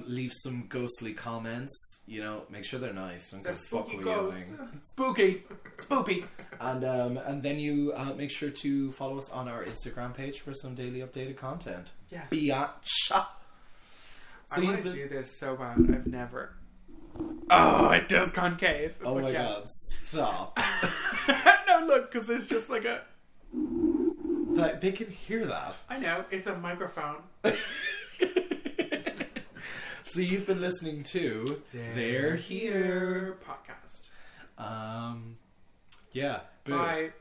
leave some ghostly comments. You know, make sure they're nice. Don't go fuck with yelling. Spooky, spoopy. And then you make sure to follow us on our Instagram page for some daily updated content. Yeah. Biatch. I want to do this so bad. I've never. Oh, it does concave. Oh my god, stop. No, look, because there's just like a... They can hear that. I know, it's a microphone. So you've been listening to They're Here podcast. Yeah. Bye.